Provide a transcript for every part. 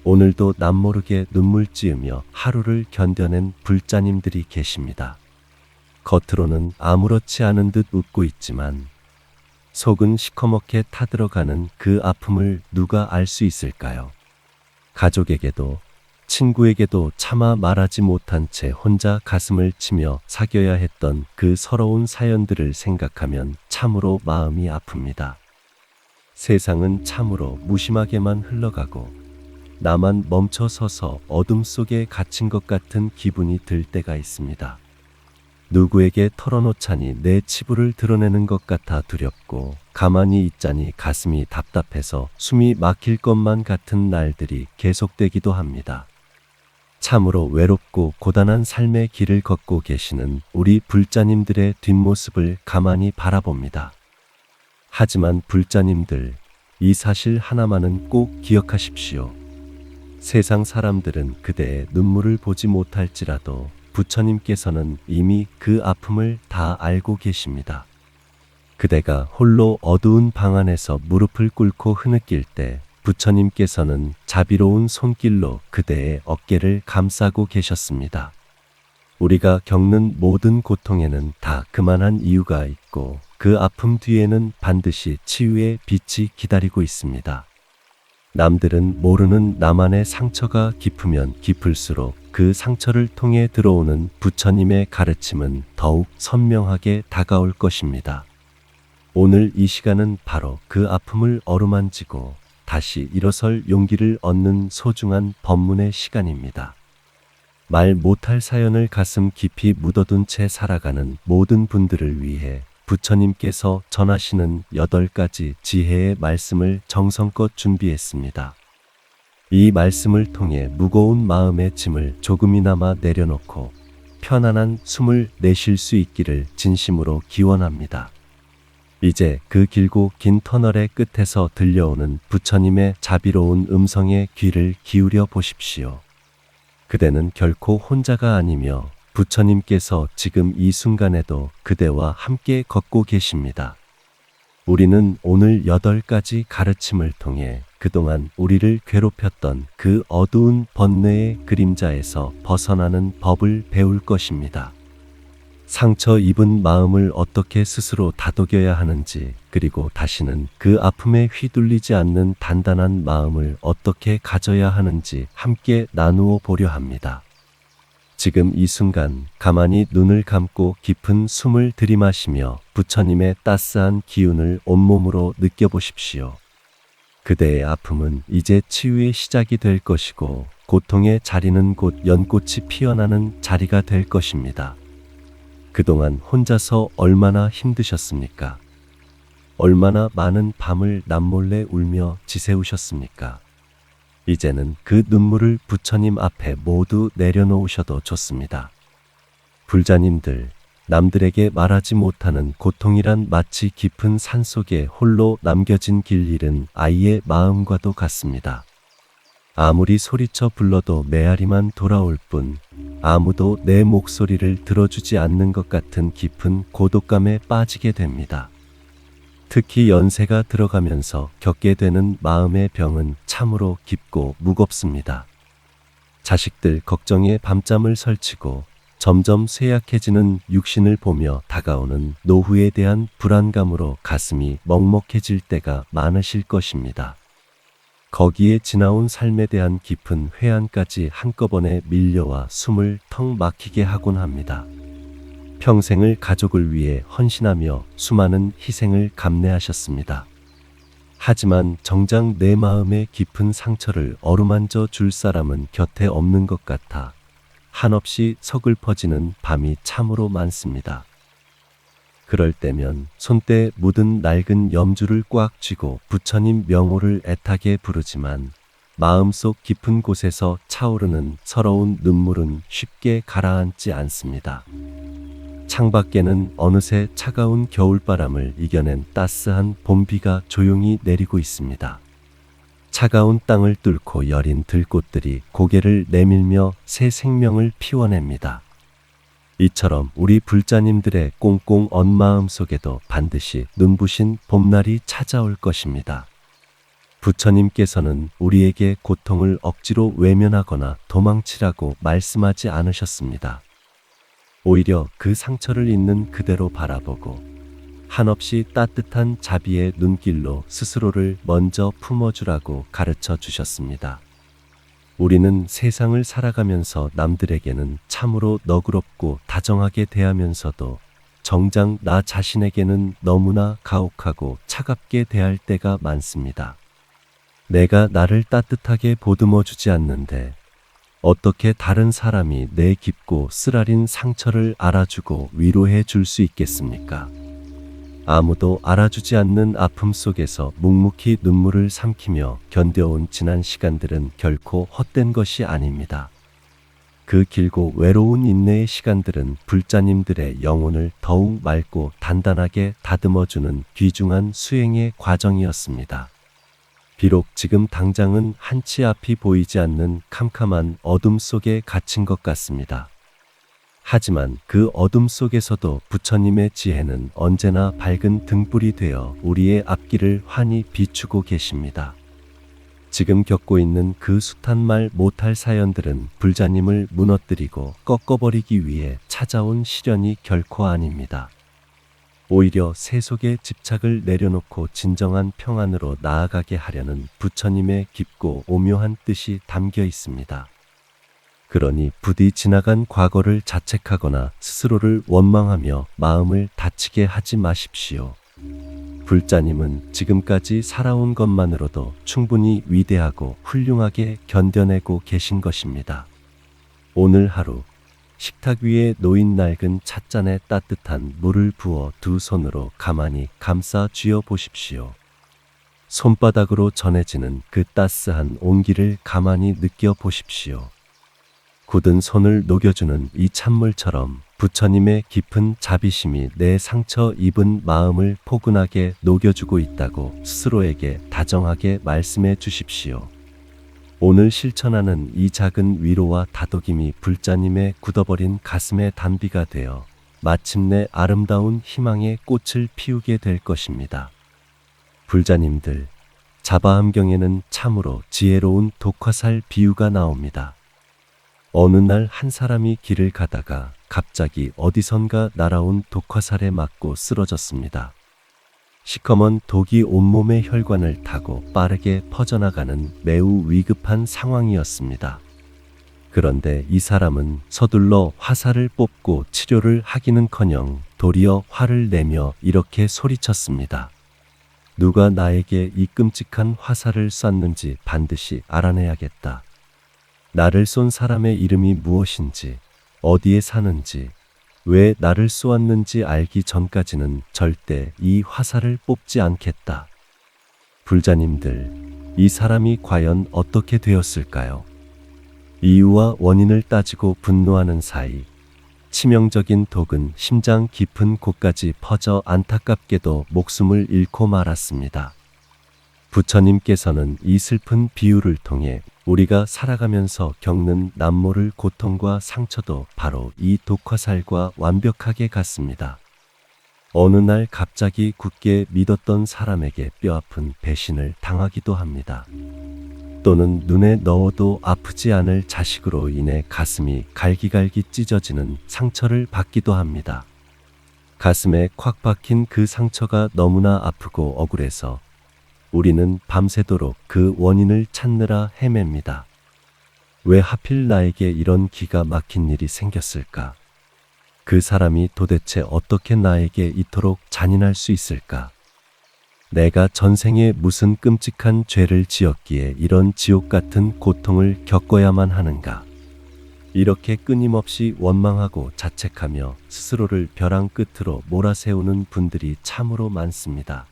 오늘도 남모르게 눈물 찌으며 하루를 견뎌낸 불자님들이 계십니다. 겉으로는 아무렇지 않은 듯 웃고 있지만 속은 시커멓게 타들어가는 그 아픔을 누가 알 수 있을까요? 가족에게도 친구에게도 차마 말하지 못한 채 혼자 가슴을 치며 사겨야 했던 그 서러운 사연들을 생각하면 참으로 마음이 아픕니다. 세상은 참으로 무심하게만 흘러가고 나만 멈춰서서 어둠 속에 갇힌 것 같은 기분이 들 때가 있습니다. 누구에게 털어놓자니 내 치부를 드러내는 것 같아 두렵고 가만히 있자니 가슴이 답답해서 숨이 막힐 것만 같은 날들이 계속되기도 합니다. 참으로 외롭고 고단한 삶의 길을 걷고 계시는 우리 불자님들의 뒷모습을 가만히 바라봅니다. 하지만 불자님들, 이 사실 하나만은 꼭 기억하십시오. 세상 사람들은 그대의 눈물을 보지 못할지라도 부처님께서는 이미 그 아픔을 다 알고 계십니다. 그대가 홀로 어두운 방 안에서 무릎을 꿇고 흐느낄 때 부처님께서는 자비로운 손길로 그대의 어깨를 감싸고 계셨습니다. 우리가 겪는 모든 고통에는 다 그만한 이유가 있고 그 아픔 뒤에는 반드시 치유의 빛이 기다리고 있습니다. 남들은 모르는 나만의 상처가 깊으면 깊을수록 그 상처를 통해 들어오는 부처님의 가르침은 더욱 선명하게 다가올 것입니다. 오늘 이 시간은 바로 그 아픔을 어루만지고 다시 일어설 용기를 얻는 소중한 법문의 시간입니다. 말 못할 사연을 가슴 깊이 묻어둔 채 살아가는 모든 분들을 위해 부처님께서 전하시는 8가지 지혜의 말씀을 정성껏 준비했습니다. 이 말씀을 통해 무거운 마음의 짐을 조금이나마 내려놓고 편안한 숨을 내쉴 수 있기를 진심으로 기원합니다. 이제 그 길고 긴 터널의 끝에서 들려오는 부처님의 자비로운 음성에 귀를 기울여 보십시오. 그대는 결코 혼자가 아니며 부처님께서 지금 이 순간에도 그대와 함께 걷고 계십니다. 우리는 오늘 8가지 가르침을 통해 그동안 우리를 괴롭혔던 그 어두운 번뇌의 그림자에서 벗어나는 법을 배울 것입니다. 상처 입은 마음을 어떻게 스스로 다독여야 하는지, 그리고 다시는 그 아픔에 휘둘리지 않는 단단한 마음을 어떻게 가져야 하는지 함께 나누어 보려 합니다. 지금 이 순간 가만히 눈을 감고 깊은 숨을 들이마시며 부처님의 따스한 기운을 온몸으로 느껴보십시오. 그대의 아픔은 이제 치유의 시작이 될 것이고 고통의 자리는 곧 연꽃이 피어나는 자리가 될 것입니다. 그동안 혼자서 얼마나 힘드셨습니까? 얼마나 많은 밤을 남몰래 울며 지새우셨습니까? 이제는 그 눈물을 부처님 앞에 모두 내려놓으셔도 좋습니다. 불자님들, 남들에게 말하지 못하는 고통이란 마치 깊은 산속에 홀로 남겨진 길 잃은 아이의 마음과도 같습니다. 아무리 소리쳐 불러도 메아리만 돌아올 뿐 아무도 내 목소리를 들어주지 않는 것 같은 깊은 고독감에 빠지게 됩니다. 특히 연세가 들어가면서 겪게 되는 마음의 병은 참으로 깊고 무겁습니다. 자식들 걱정에 밤잠을 설치고 점점 쇠약해지는 육신을 보며 다가오는 노후에 대한 불안감으로 가슴이 먹먹해질 때가 많으실 것입니다. 거기에 지나온 삶에 대한 깊은 회한까지 한꺼번에 밀려와 숨을 턱 막히게 하곤 합니다. 평생을 가족을 위해 헌신하며 수많은 희생을 감내하셨습니다. 하지만 정작 내 마음의 깊은 상처를 어루만져 줄 사람은 곁에 없는 것 같아 한없이 서글퍼지는 밤이 참으로 많습니다. 그럴 때면 손때에 묻은 낡은 염주를 꽉 쥐고 부처님 명호를 애타게 부르지만 마음속 깊은 곳에서 차오르는 서러운 눈물은 쉽게 가라앉지 않습니다. 창밖에는 어느새 차가운 겨울바람을 이겨낸 따스한 봄비가 조용히 내리고 있습니다. 차가운 땅을 뚫고 여린 들꽃들이 고개를 내밀며 새 생명을 피워냅니다. 이처럼 우리 불자님들의 꽁꽁 언 마음 속에도 반드시 눈부신 봄날이 찾아올 것입니다. 부처님께서는 우리에게 고통을 억지로 외면하거나 도망치라고 말씀하지 않으셨습니다. 오히려 그 상처를 있는 그대로 바라보고 한없이 따뜻한 자비의 눈길로 스스로를 먼저 품어주라고 가르쳐 주셨습니다. 우리는 세상을 살아가면서 남들에게는 참으로 너그럽고 다정하게 대하면서도 정작 나 자신에게는 너무나 가혹하고 차갑게 대할 때가 많습니다. 내가 나를 따뜻하게 보듬어 주지 않는데 어떻게 다른 사람이 내 깊고 쓰라린 상처를 알아주고 위로해 줄 수 있겠습니까? 아무도 알아주지 않는 아픔 속에서 묵묵히 눈물을 삼키며 견뎌온 지난 시간들은 결코 헛된 것이 아닙니다. 그 길고 외로운 인내의 시간들은 불자님들의 영혼을 더욱 맑고 단단하게 다듬어주는 귀중한 수행의 과정이었습니다. 비록 지금 당장은 한치 앞이 보이지 않는 캄캄한 어둠 속에 갇힌 것 같습니다. 하지만 그 어둠 속에서도 부처님의 지혜는 언제나 밝은 등불이 되어 우리의 앞길을 환히 비추고 계십니다. 지금 겪고 있는 그 숱한 말 못할 사연들은 불자님을 무너뜨리고 꺾어버리기 위해 찾아온 시련이 결코 아닙니다. 오히려 세속의 집착을 내려놓고 진정한 평안으로 나아가게 하려는 부처님의 깊고 오묘한 뜻이 담겨 있습니다. 그러니 부디 지나간 과거를 자책하거나 스스로를 원망하며 마음을 다치게 하지 마십시오. 불자님은 지금까지 살아온 것만으로도 충분히 위대하고 훌륭하게 견뎌내고 계신 것입니다. 오늘 하루 식탁 위에 놓인 낡은 찻잔에 따뜻한 물을 부어 두 손으로 가만히 감싸 쥐어 보십시오. 손바닥으로 전해지는 그 따스한 온기를 가만히 느껴 보십시오. 굳은 손을 녹여주는 이 찬물처럼 부처님의 깊은 자비심이 내 상처 입은 마음을 포근하게 녹여주고 있다고 스스로에게 다정하게 말씀해 주십시오. 오늘 실천하는 이 작은 위로와 다독임이 불자님의 굳어버린 가슴의 단비가 되어 마침내 아름다운 희망의 꽃을 피우게 될 것입니다. 불자님들, 자바함경에는 참으로 지혜로운 독화살 비유가 나옵니다. 어느 날 한 사람이 길을 가다가 갑자기 어디선가 날아온 독화살에 맞고 쓰러졌습니다. 시커먼 독이 온몸의 혈관을 타고 빠르게 퍼져나가는 매우 위급한 상황이었습니다. 그런데 이 사람은 서둘러 화살을 뽑고 치료를 하기는커녕 도리어 화를 내며 이렇게 소리쳤습니다. 누가 나에게 이 끔찍한 화살을 쐈는지 반드시 알아내야겠다. 나를 쏜 사람의 이름이 무엇인지, 어디에 사는지, 왜 나를 쏘았는지 알기 전까지는 절대 이 화살을 뽑지 않겠다. 불자님들, 이 사람이 과연 어떻게 되었을까요? 이유와 원인을 따지고 분노하는 사이 치명적인 독은 심장 깊은 곳까지 퍼져 안타깝게도 목숨을 잃고 말았습니다. 부처님께서는 이 슬픈 비유를 통해 우리가 살아가면서 겪는 남모를 고통과 상처도 바로 이 독화살과 완벽하게 같습니다. 어느 날 갑자기 굳게 믿었던 사람에게 뼈아픈 배신을 당하기도 합니다. 또는 눈에 넣어도 아프지 않을 자식으로 인해 가슴이 갈기갈기 찢어지는 상처를 받기도 합니다. 가슴에 콱 박힌 그 상처가 너무나 아프고 억울해서 우리는 밤새도록 그 원인을 찾느라 헤맵니다. 왜 하필 나에게 이런 기가 막힌 일이 생겼을까? 그 사람이 도대체 어떻게 나에게 이토록 잔인할 수 있을까? 내가 전생에 무슨 끔찍한 죄를 지었기에 이런 지옥 같은 고통을 겪어야만 하는가? 이렇게 끊임없이 원망하고 자책하며 스스로를 벼랑 끝으로 몰아세우는 분들이 참으로 많습니다.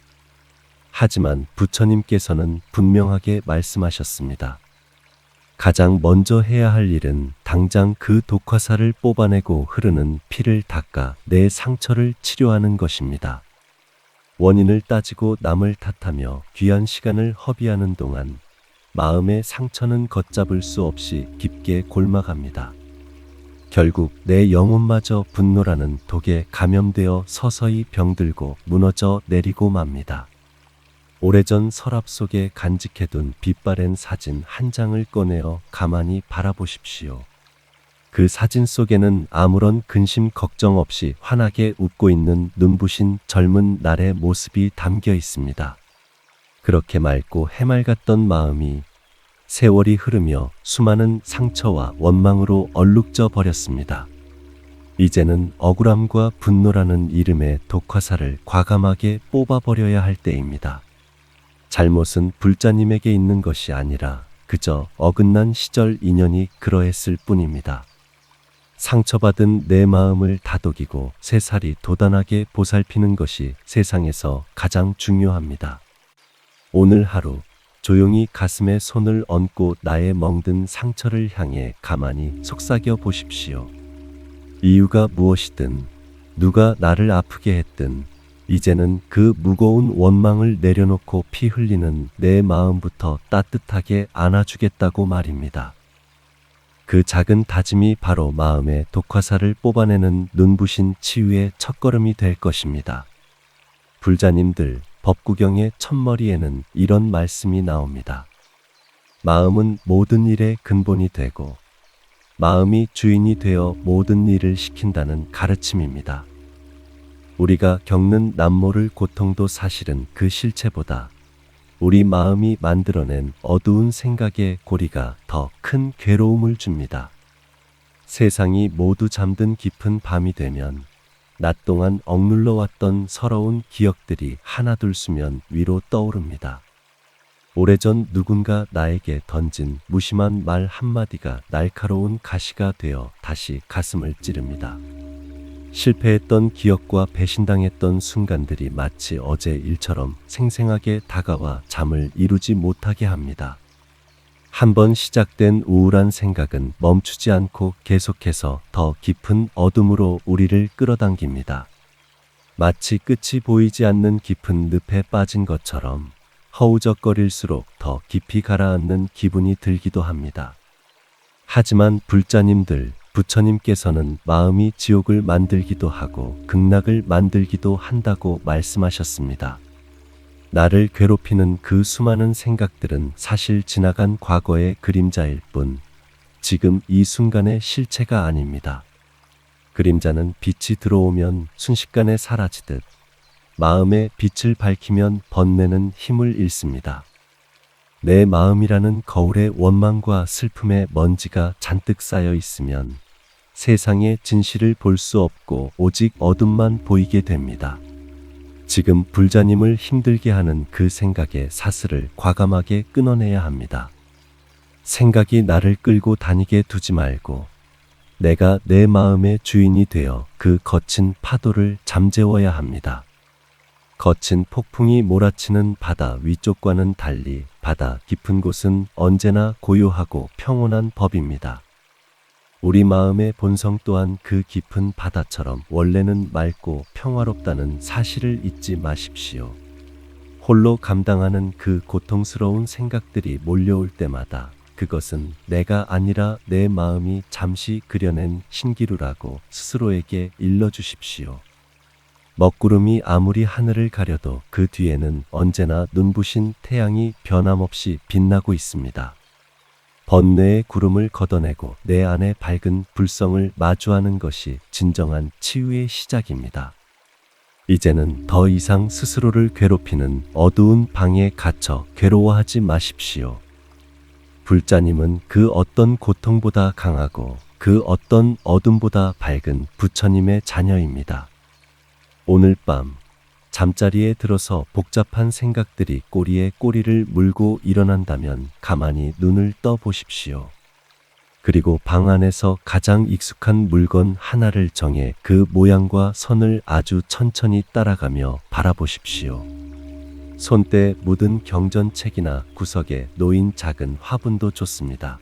하지만 부처님께서는 분명하게 말씀하셨습니다. 가장 먼저 해야 할 일은 당장 그 독화살을 뽑아내고 흐르는 피를 닦아 내 상처를 치료하는 것입니다. 원인을 따지고 남을 탓하며 귀한 시간을 허비하는 동안 마음의 상처는 걷잡을 수 없이 깊게 골마갑니다. 결국 내 영혼마저 분노라는 독에 감염되어 서서히 병들고 무너져 내리고 맙니다. 오래전 서랍 속에 간직해둔 빛바랜 사진 한 장을 꺼내어 가만히 바라보십시오. 그 사진 속에는 아무런 근심 걱정 없이 환하게 웃고 있는 눈부신 젊은 날의 모습이 담겨 있습니다. 그렇게 맑고 해맑았던 마음이 세월이 흐르며 수많은 상처와 원망으로 얼룩져 버렸습니다. 이제는 억울함과 분노라는 이름의 독화살을 과감하게 뽑아버려야 할 때입니다. 잘못은 불자님에게 있는 것이 아니라 그저 어긋난 시절 인연이 그러했을 뿐입니다. 상처받은 내 마음을 다독이고 새살이 돋아나게 보살피는 것이 세상에서 가장 중요합니다. 오늘 하루 조용히 가슴에 손을 얹고 나의 멍든 상처를 향해 가만히 속삭여 보십시오. 이유가 무엇이든 누가 나를 아프게 했든 이제는 그 무거운 원망을 내려놓고 피 흘리는 내 마음부터 따뜻하게 안아주겠다고 말입니다. 그 작은 다짐이 바로 마음의 독화살을 뽑아내는 눈부신 치유의 첫걸음이 될 것입니다. 불자님들, 법구경의 첫머리에는 이런 말씀이 나옵니다. 마음은 모든 일의 근본이 되고 마음이 주인이 되어 모든 일을 시킨다는 가르침입니다. 우리가 겪는 남모를 고통도 사실은 그 실체보다 우리 마음이 만들어낸 어두운 생각의 고리가 더 큰 괴로움을 줍니다. 세상이 모두 잠든 깊은 밤이 되면 낮 동안 억눌러 왔던 서러운 기억들이 하나둘 수면 위로 떠오릅니다. 오래전 누군가 나에게 던진 무심한 말 한마디가 날카로운 가시가 되어 다시 가슴을 찌릅니다. 실패했던 기억과 배신당했던 순간들이 마치 어제 일처럼 생생하게 다가와 잠을 이루지 못하게 합니다. 한번 시작된 우울한 생각은 멈추지 않고 계속해서 더 깊은 어둠으로 우리를 끌어당깁니다. 마치 끝이 보이지 않는 깊은 늪에 빠진 것처럼 허우적거릴수록 더 깊이 가라앉는 기분이 들기도 합니다. 하지만 불자님들, 부처님께서는 마음이 지옥을 만들기도 하고 극락을 만들기도 한다고 말씀하셨습니다. 나를 괴롭히는 그 수많은 생각들은 사실 지나간 과거의 그림자일 뿐 지금 이 순간의 실체가 아닙니다. 그림자는 빛이 들어오면 순식간에 사라지듯 마음의 빛을 밝히면 번뇌는 힘을 잃습니다. 내 마음이라는 거울에 원망과 슬픔의 먼지가 잔뜩 쌓여 있으면 세상의 진실을 볼 수 없고 오직 어둠만 보이게 됩니다. 지금 불자님을 힘들게 하는 그 생각의 사슬을 과감하게 끊어내야 합니다. 생각이 나를 끌고 다니게 두지 말고 내가 내 마음의 주인이 되어 그 거친 파도를 잠재워야 합니다. 거친 폭풍이 몰아치는 바다 위쪽과는 달리 바다 깊은 곳은 언제나 고요하고 평온한 법입니다. 우리 마음의 본성 또한 그 깊은 바다처럼 원래는 맑고 평화롭다는 사실을 잊지 마십시오. 홀로 감당하는 그 고통스러운 생각들이 몰려올 때마다 그것은 내가 아니라 내 마음이 잠시 그려낸 신기루라고 스스로에게 일러주십시오. 먹구름이 아무리 하늘을 가려도 그 뒤에는 언제나 눈부신 태양이 변함없이 빛나고 있습니다. 번뇌의 구름을 걷어내고 내 안의 밝은 불성을 마주하는 것이 진정한 치유의 시작입니다. 이제는 더 이상 스스로를 괴롭히는 어두운 방에 갇혀 괴로워하지 마십시오. 불자님은 그 어떤 고통보다 강하고 그 어떤 어둠보다 밝은 부처님의 자녀입니다. 오늘 밤 잠자리에 들어서 복잡한 생각들이 꼬리에 꼬리를 물고 일어난다면 가만히 눈을 떠 보십시오. 그리고 방 안에서 가장 익숙한 물건 하나를 정해 그 모양과 선을 아주 천천히 따라가며 바라보십시오. 손때 묻은 경전책이나 구석에 놓인 작은 화분도 좋습니다.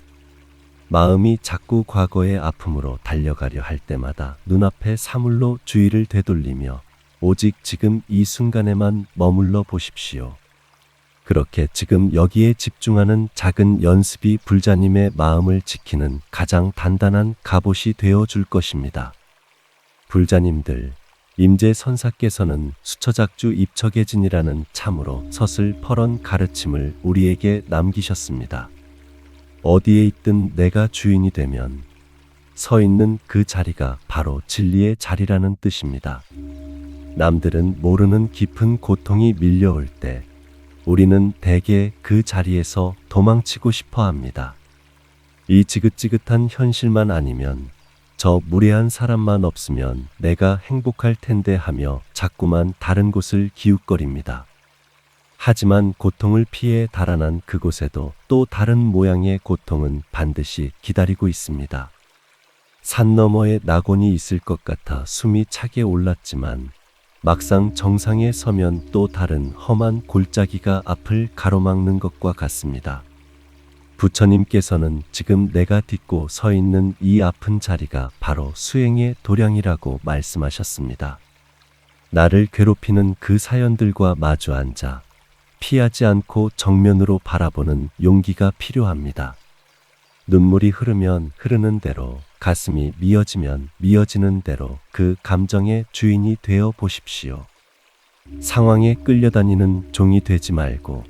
마음이 자꾸 과거의 아픔으로 달려가려 할 때마다 눈앞의 사물로 주의를 되돌리며 오직 지금 이 순간에만 머물러 보십시오. 그렇게 지금 여기에 집중하는 작은 연습이 불자님의 마음을 지키는 가장 단단한 갑옷이 되어 줄 것입니다. 불자님들, 임재 선사께서는 수처작주 입척의진이라는 참으로 서슬퍼런 가르침을 우리에게 남기셨습니다. 어디에 있든 내가 주인이 되면 서 있는 그 자리가 바로 진리의 자리라는 뜻입니다. 남들은 모르는 깊은 고통이 밀려올 때 우리는 대개 그 자리에서 도망치고 싶어 합니다. 이 지긋지긋한 현실만 아니면, 저 무례한 사람만 없으면 내가 행복할 텐데 하며 자꾸만 다른 곳을 기웃거립니다. 하지만 고통을 피해 달아난 그곳에도 또 다른 모양의 고통은 반드시 기다리고 있습니다. 산 너머에 낙원이 있을 것 같아 숨이 차게 올랐지만 막상 정상에 서면 또 다른 험한 골짜기가 앞을 가로막는 것과 같습니다. 부처님께서는 지금 내가 딛고 서 있는 이 아픈 자리가 바로 수행의 도량이라고 말씀하셨습니다. 나를 괴롭히는 그 사연들과 마주 앉아 피하지 않고 정면으로 바라보는 용기가 필요합니다. 눈물이 흐르면 흐르는 대로, 가슴이 미어지면 미어지는 대로 그 감정의 주인이 되어 보십시오. 상황에 끌려다니는 종이 되지 말고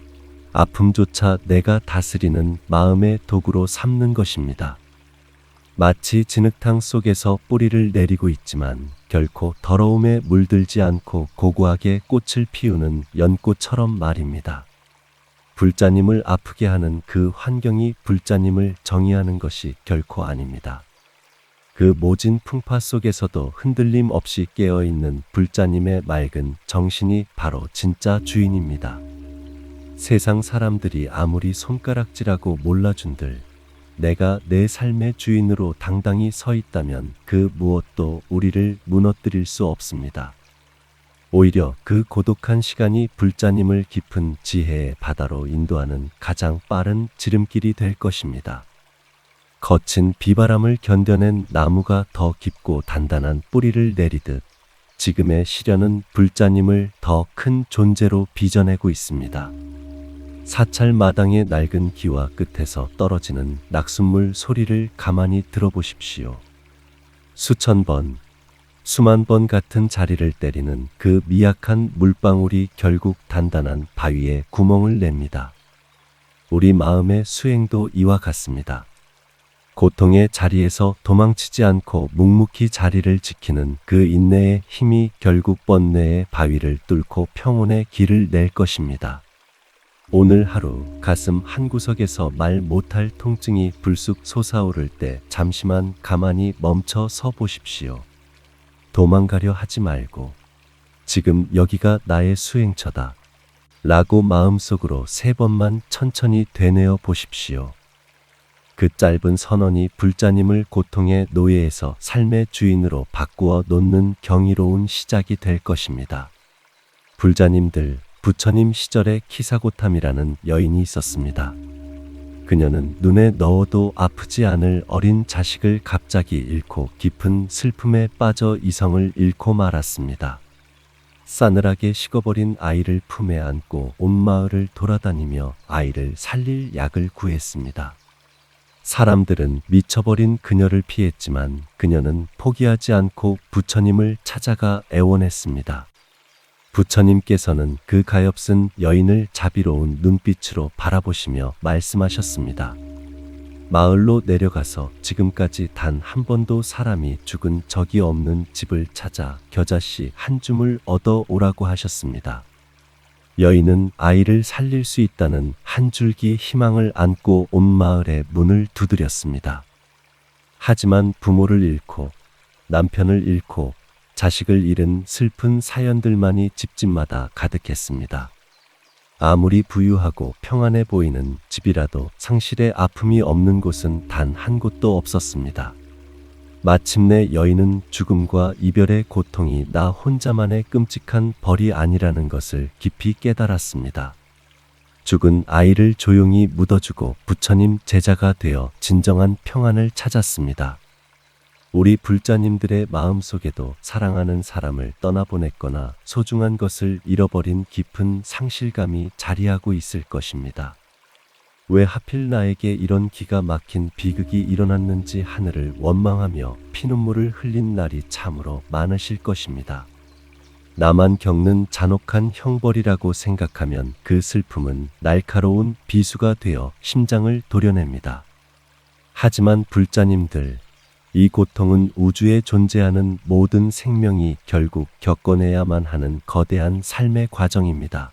아픔조차 내가 다스리는 마음의 도구로 삼는 것입니다. 마치 진흙탕 속에서 뿌리를 내리고 있지만 결코 더러움에 물들지 않고 고고하게 꽃을 피우는 연꽃처럼 말입니다. 불자님을 아프게 하는 그 환경이 불자님을 정의하는 것이 결코 아닙니다. 그 모진 풍파 속에서도 흔들림 없이 깨어있는 불자님의 맑은 정신이 바로 진짜 주인입니다. 세상 사람들이 아무리 손가락질하고 몰라준들 내가 내 삶의 주인으로 당당히 서 있다면 그 무엇도 우리를 무너뜨릴 수 없습니다. 오히려 그 고독한 시간이 불자님을 깊은 지혜의 바다로 인도하는 가장 빠른 지름길이 될 것입니다. 거친 비바람을 견뎌낸 나무가 더 깊고 단단한 뿌리를 내리듯 지금의 시련은 불자님을 더 큰 존재로 빚어내고 있습니다. 사찰 마당의 낡은 기와 끝에서 떨어지는 낙숫물 소리를 가만히 들어보십시오. 수천 번, 수만 번 같은 자리를 때리는 그 미약한 물방울이 결국 단단한 바위에 구멍을 냅니다. 우리 마음의 수행도 이와 같습니다. 고통의 자리에서 도망치지 않고 묵묵히 자리를 지키는 그 인내의 힘이 결국 번뇌의 바위를 뚫고 평온의 길을 낼 것입니다. 오늘 하루 가슴 한구석에서 말 못할 통증이 불쑥 솟아오를 때 잠시만 가만히 멈춰 서 보십시오. 도망가려 하지 말고 지금 여기가 나의 수행처다 라고 마음속으로 3번만 천천히 되뇌어 보십시오. 그 짧은 선언이 불자님을 고통의 노예에서 삶의 주인으로 바꾸어 놓는 경이로운 시작이 될 것입니다. 불자님들, 부처님 시절에 키사고탐이라는 여인이 있었습니다. 그녀는 눈에 넣어도 아프지 않을 어린 자식을 갑자기 잃고 깊은 슬픔에 빠져 이성을 잃고 말았습니다. 싸늘하게 식어버린 아이를 품에 안고 온 마을을 돌아다니며 아이를 살릴 약을 구했습니다. 사람들은 미쳐버린 그녀를 피했지만 그녀는 포기하지 않고 부처님을 찾아가 애원했습니다. 부처님께서는 그 가엾은 여인을 자비로운 눈빛으로 바라보시며 말씀하셨습니다. 마을로 내려가서 지금까지 단 한 번도 사람이 죽은 적이 없는 집을 찾아 겨자씨 한 줌을 얻어 오라고 하셨습니다. 여인은 아이를 살릴 수 있다는 한 줄기 희망을 안고 온 마을의 문을 두드렸습니다. 하지만 부모를 잃고 남편을 잃고 자식을 잃은 슬픈 사연들만이 집집마다 가득했습니다. 아무리 부유하고 평안해 보이는 집이라도 상실의 아픔이 없는 곳은 단 한 곳도 없었습니다. 마침내 여인은 죽음과 이별의 고통이 나 혼자만의 끔찍한 벌이 아니라는 것을 깊이 깨달았습니다. 죽은 아이를 조용히 묻어주고 부처님 제자가 되어 진정한 평안을 찾았습니다. 우리 불자님들의 마음속에도 사랑하는 사람을 떠나보냈거나 소중한 것을 잃어버린 깊은 상실감이 자리하고 있을 것입니다. 왜 하필 나에게 이런 기가 막힌 비극이 일어났는지 하늘을 원망하며 피눈물을 흘린 날이 참으로 많으실 것입니다. 나만 겪는 잔혹한 형벌이라고 생각하면 그 슬픔은 날카로운 비수가 되어 심장을 도려냅니다. 하지만 불자님들, 이 고통은 우주에 존재하는 모든 생명이 결국 겪어내야만 하는 거대한 삶의 과정입니다.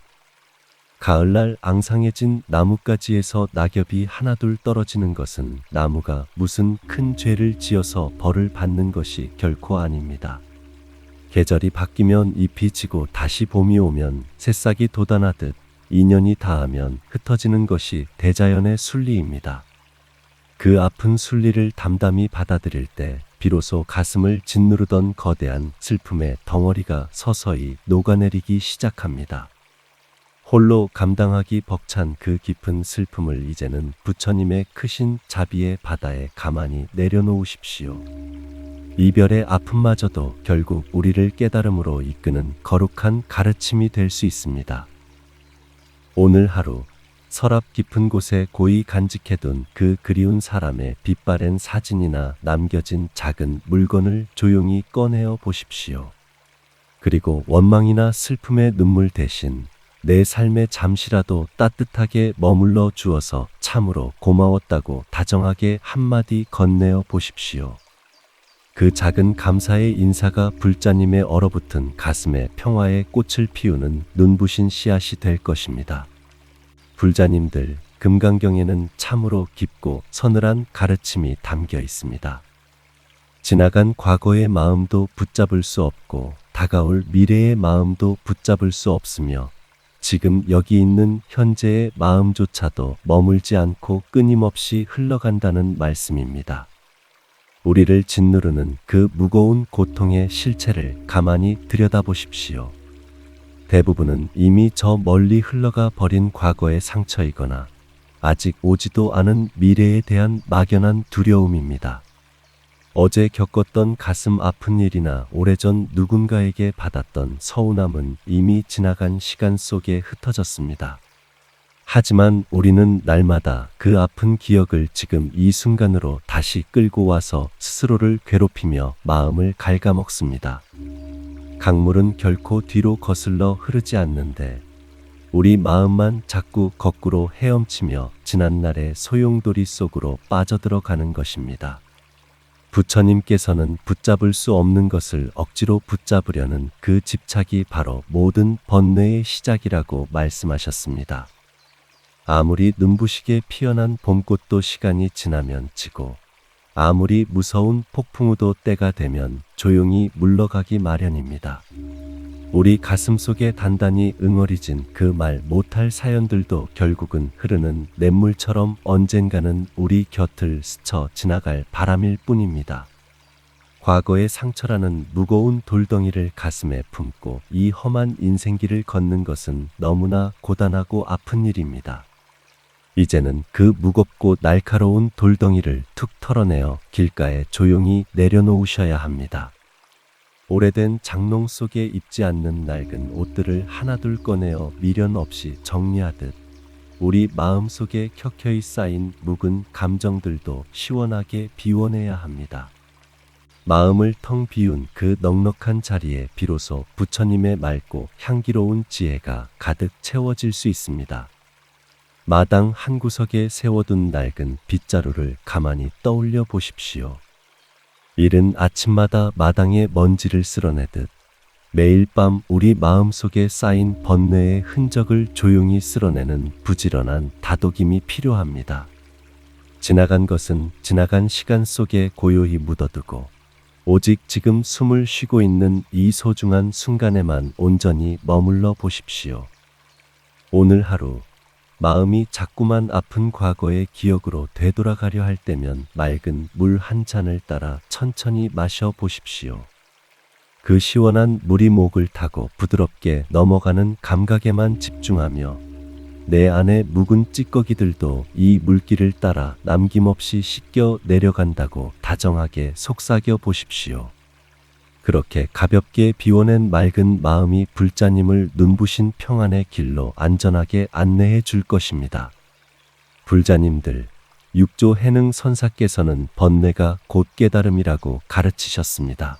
가을날 앙상해진 나뭇가지에서 낙엽이 하나둘 떨어지는 것은 나무가 무슨 큰 죄를 지어서 벌을 받는 것이 결코 아닙니다. 계절이 바뀌면 잎이 지고 다시 봄이 오면 새싹이 돋아나듯 인연이 닿으면 흩어지는 것이 대자연의 순리입니다. 그 아픈 순리를 담담히 받아들일 때 비로소 가슴을 짓누르던 거대한 슬픔의 덩어리가 서서히 녹아내리기 시작합니다. 홀로 감당하기 벅찬 그 깊은 슬픔을 이제는 부처님의 크신 자비의 바다에 가만히 내려놓으십시오. 이별의 아픔마저도 결국 우리를 깨달음으로 이끄는 거룩한 가르침이 될 수 있습니다. 오늘 하루 서랍 깊은 곳에 고이 간직해둔 그 그리운 사람의 빛바랜 사진이나 남겨진 작은 물건을 조용히 꺼내어 보십시오. 그리고 원망이나 슬픔의 눈물 대신 내 삶에 잠시라도 따뜻하게 머물러 주어서 참으로 고마웠다고 다정하게 한마디 건네어 보십시오. 그 작은 감사의 인사가 불자님의 얼어붙은 가슴에 평화의 꽃을 피우는 눈부신 씨앗이 될 것입니다. 불자님들, 금강경에는 참으로 깊고 서늘한 가르침이 담겨 있습니다. 지나간 과거의 마음도 붙잡을 수 없고 다가올 미래의 마음도 붙잡을 수 없으며 지금 여기 있는 현재의 마음조차도 머물지 않고 끊임없이 흘러간다는 말씀입니다. 우리를 짓누르는 그 무거운 고통의 실체를 가만히 들여다보십시오. 대부분은 이미 저 멀리 흘러가 버린 과거의 상처이거나 아직 오지도 않은 미래에 대한 막연한 두려움입니다. 어제 겪었던 가슴 아픈 일이나 오래전 누군가에게 받았던 서운함은 이미 지나간 시간 속에 흩어졌습니다. 하지만 우리는 날마다 그 아픈 기억을 지금 이 순간으로 다시 끌고 와서 스스로를 괴롭히며 마음을 갉아먹습니다. 강물은 결코 뒤로 거슬러 흐르지 않는데 우리 마음만 자꾸 거꾸로 헤엄치며 지난날의 소용돌이 속으로 빠져들어가는 것입니다. 부처님께서는 붙잡을 수 없는 것을 억지로 붙잡으려는 그 집착이 바로 모든 번뇌의 시작이라고 말씀하셨습니다. 아무리 눈부시게 피어난 봄꽃도 시간이 지나면 지고 아무리 무서운 폭풍우도 때가 되면 조용히 물러가기 마련입니다. 우리 가슴 속에 단단히 응어리진 그 말 못할 사연들도 결국은 흐르는 냇물처럼 언젠가는 우리 곁을 스쳐 지나갈 바람일 뿐입니다. 과거의 상처라는 무거운 돌덩이를 가슴에 품고 이 험한 인생길을 걷는 것은 너무나 고단하고 아픈 일입니다. 이제는 그 무겁고 날카로운 돌덩이를 툭 털어내어 길가에 조용히 내려놓으셔야 합니다. 오래된 장롱 속에 입지 않는 낡은 옷들을 하나둘 꺼내어 미련 없이 정리하듯 우리 마음 속에 켜켜이 쌓인 묵은 감정들도 시원하게 비워내야 합니다. 마음을 텅 비운 그 넉넉한 자리에 비로소 부처님의 맑고 향기로운 지혜가 가득 채워질 수 있습니다. 마당 한 구석에 세워둔 낡은 빗자루를 가만히 떠올려 보십시오. 이른 아침마다 마당에 먼지를 쓸어내듯 매일 밤 우리 마음속에 쌓인 번뇌의 흔적을 조용히 쓸어내는 부지런한 다독임이 필요합니다. 지나간 것은 지나간 시간 속에 고요히 묻어두고 오직 지금 숨을 쉬고 있는 이 소중한 순간에만 온전히 머물러 보십시오. 오늘 하루 마음이 자꾸만 아픈 과거의 기억으로 되돌아가려 할 때면 맑은 물 한 잔을 따라 천천히 마셔 보십시오. 그 시원한 물이 목을 타고 부드럽게 넘어가는 감각에만 집중하며 내 안의 묵은 찌꺼기들도 이 물길을 따라 남김없이 씻겨 내려간다고 다정하게 속삭여 보십시오. 그렇게 가볍게 비워낸 맑은 마음이 불자님을 눈부신 평안의 길로 안전하게 안내해 줄 것입니다. 불자님들, 육조 해능 선사께서는 번뇌가 곧 깨달음이라고 가르치셨습니다.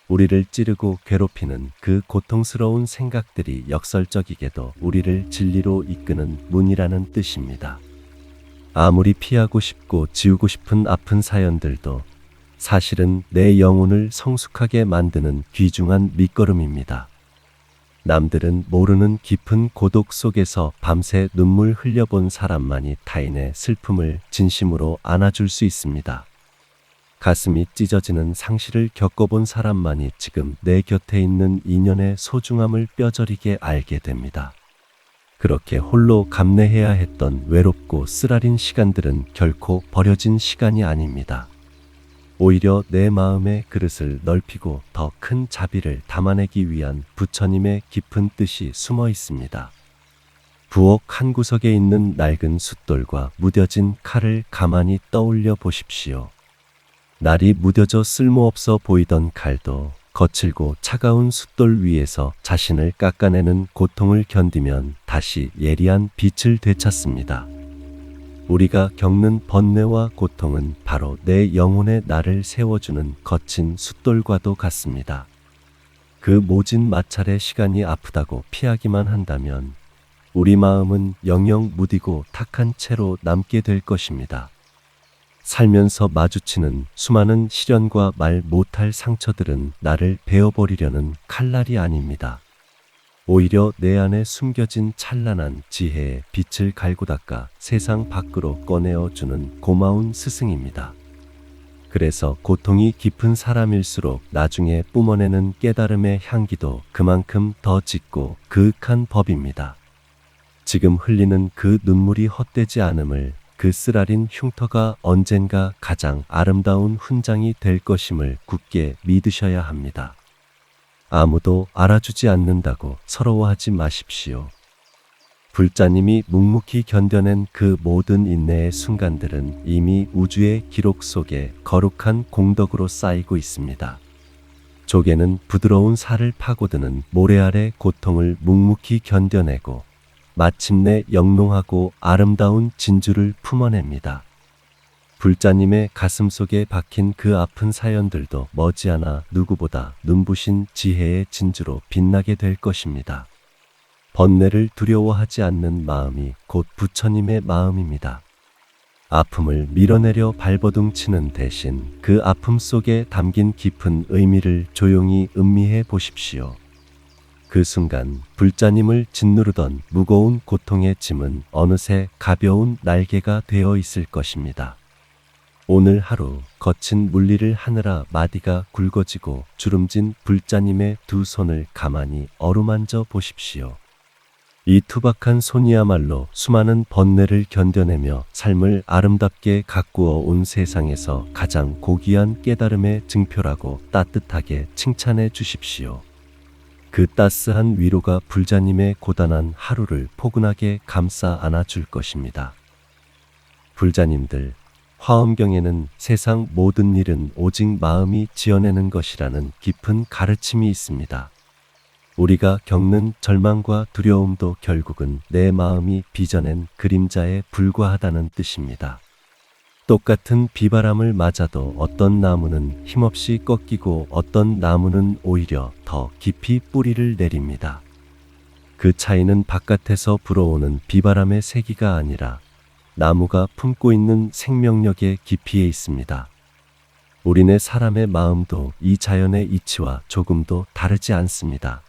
우리를 찌르고 괴롭히는 그 고통스러운 생각들이 역설적이게도 우리를 진리로 이끄는 문이라는 뜻입니다. 아무리 피하고 싶고 지우고 싶은 아픈 사연들도 사실은 내 영혼을 성숙하게 만드는 귀중한 밑거름입니다. 남들은 모르는 깊은 고독 속에서 밤새 눈물 흘려본 사람만이 타인의 슬픔을 진심으로 안아줄 수 있습니다. 가슴이 찢어지는 상실을 겪어본 사람만이 지금 내 곁에 있는 인연의 소중함을 뼈저리게 알게 됩니다. 그렇게 홀로 감내해야 했던 외롭고 쓰라린 시간들은 결코 버려진 시간이 아닙니다. 오히려 내 마음의 그릇을 넓히고 더 큰 자비를 담아내기 위한 부처님의 깊은 뜻이 숨어 있습니다. 부엌 한 구석에 있는 낡은 숫돌과 무뎌진 칼을 가만히 떠올려 보십시오. 날이 무뎌져 쓸모없어 보이던 칼도 거칠고 차가운 숫돌 위에서 자신을 깎아내는 고통을 견디면 다시 예리한 빛을 되찾습니다. 우리가 겪는 번뇌와 고통은 바로 내 영혼의 날을 세워주는 거친 숫돌과도 같습니다. 그 모진 마찰의 시간이 아프다고 피하기만 한다면 우리 마음은 영영 무디고 탁한 채로 남게 될 것입니다. 살면서 마주치는 수많은 시련과 말 못할 상처들은 나를 베어버리려는 칼날이 아닙니다. 오히려 내 안에 숨겨진 찬란한 지혜의 빛을 갈고 닦아 세상 밖으로 꺼내어주는 고마운 스승입니다. 그래서 고통이 깊은 사람일수록 나중에 뿜어내는 깨달음의 향기도 그만큼 더 짙고 그윽한 법입니다. 지금 흘리는 그 눈물이 헛되지 않음을, 그 쓰라린 흉터가 언젠가 가장 아름다운 훈장이 될 것임을 굳게 믿으셔야 합니다. 아무도 알아주지 않는다고 서러워하지 마십시오. 불자님이 묵묵히 견뎌낸 그 모든 인내의 순간들은 이미 우주의 기록 속에 거룩한 공덕으로 쌓이고 있습니다. 조개는 부드러운 살을 파고드는 모래 아래 고통을 묵묵히 견뎌내고 마침내 영롱하고 아름다운 진주를 품어냅니다. 불자님의 가슴 속에 박힌 그 아픈 사연들도 머지않아 누구보다 눈부신 지혜의 진주로 빛나게 될 것입니다. 번뇌를 두려워하지 않는 마음이 곧 부처님의 마음입니다. 아픔을 밀어내려 발버둥치는 대신 그 아픔 속에 담긴 깊은 의미를 조용히 음미해 보십시오. 그 순간 불자님을 짓누르던 무거운 고통의 짐은 어느새 가벼운 날개가 되어 있을 것입니다. 오늘 하루 거친 물리를 하느라 마디가 굵어지고 주름진 불자님의 두 손을 가만히 어루만져 보십시오. 이 투박한 손이야말로 수많은 번뇌를 견뎌내며 삶을 아름답게 가꾸어 온 세상에서 가장 고귀한 깨달음의 증표라고 따뜻하게 칭찬해 주십시오. 그 따스한 위로가 불자님의 고단한 하루를 포근하게 감싸 안아줄 것입니다. 불자님들, 화엄경에는 세상 모든 일은 오직 마음이 지어내는 것이라는 깊은 가르침이 있습니다. 우리가 겪는 절망과 두려움도 결국은 내 마음이 빚어낸 그림자에 불과하다는 뜻입니다. 똑같은 비바람을 맞아도 어떤 나무는 힘없이 꺾이고 어떤 나무는 오히려 더 깊이 뿌리를 내립니다. 그 차이는 바깥에서 불어오는 비바람의 세기가 아니라 나무가 품고 있는 생명력의 깊이에 있습니다. 우리네 사람의 마음도 이 자연의 이치와 조금도 다르지 않습니다.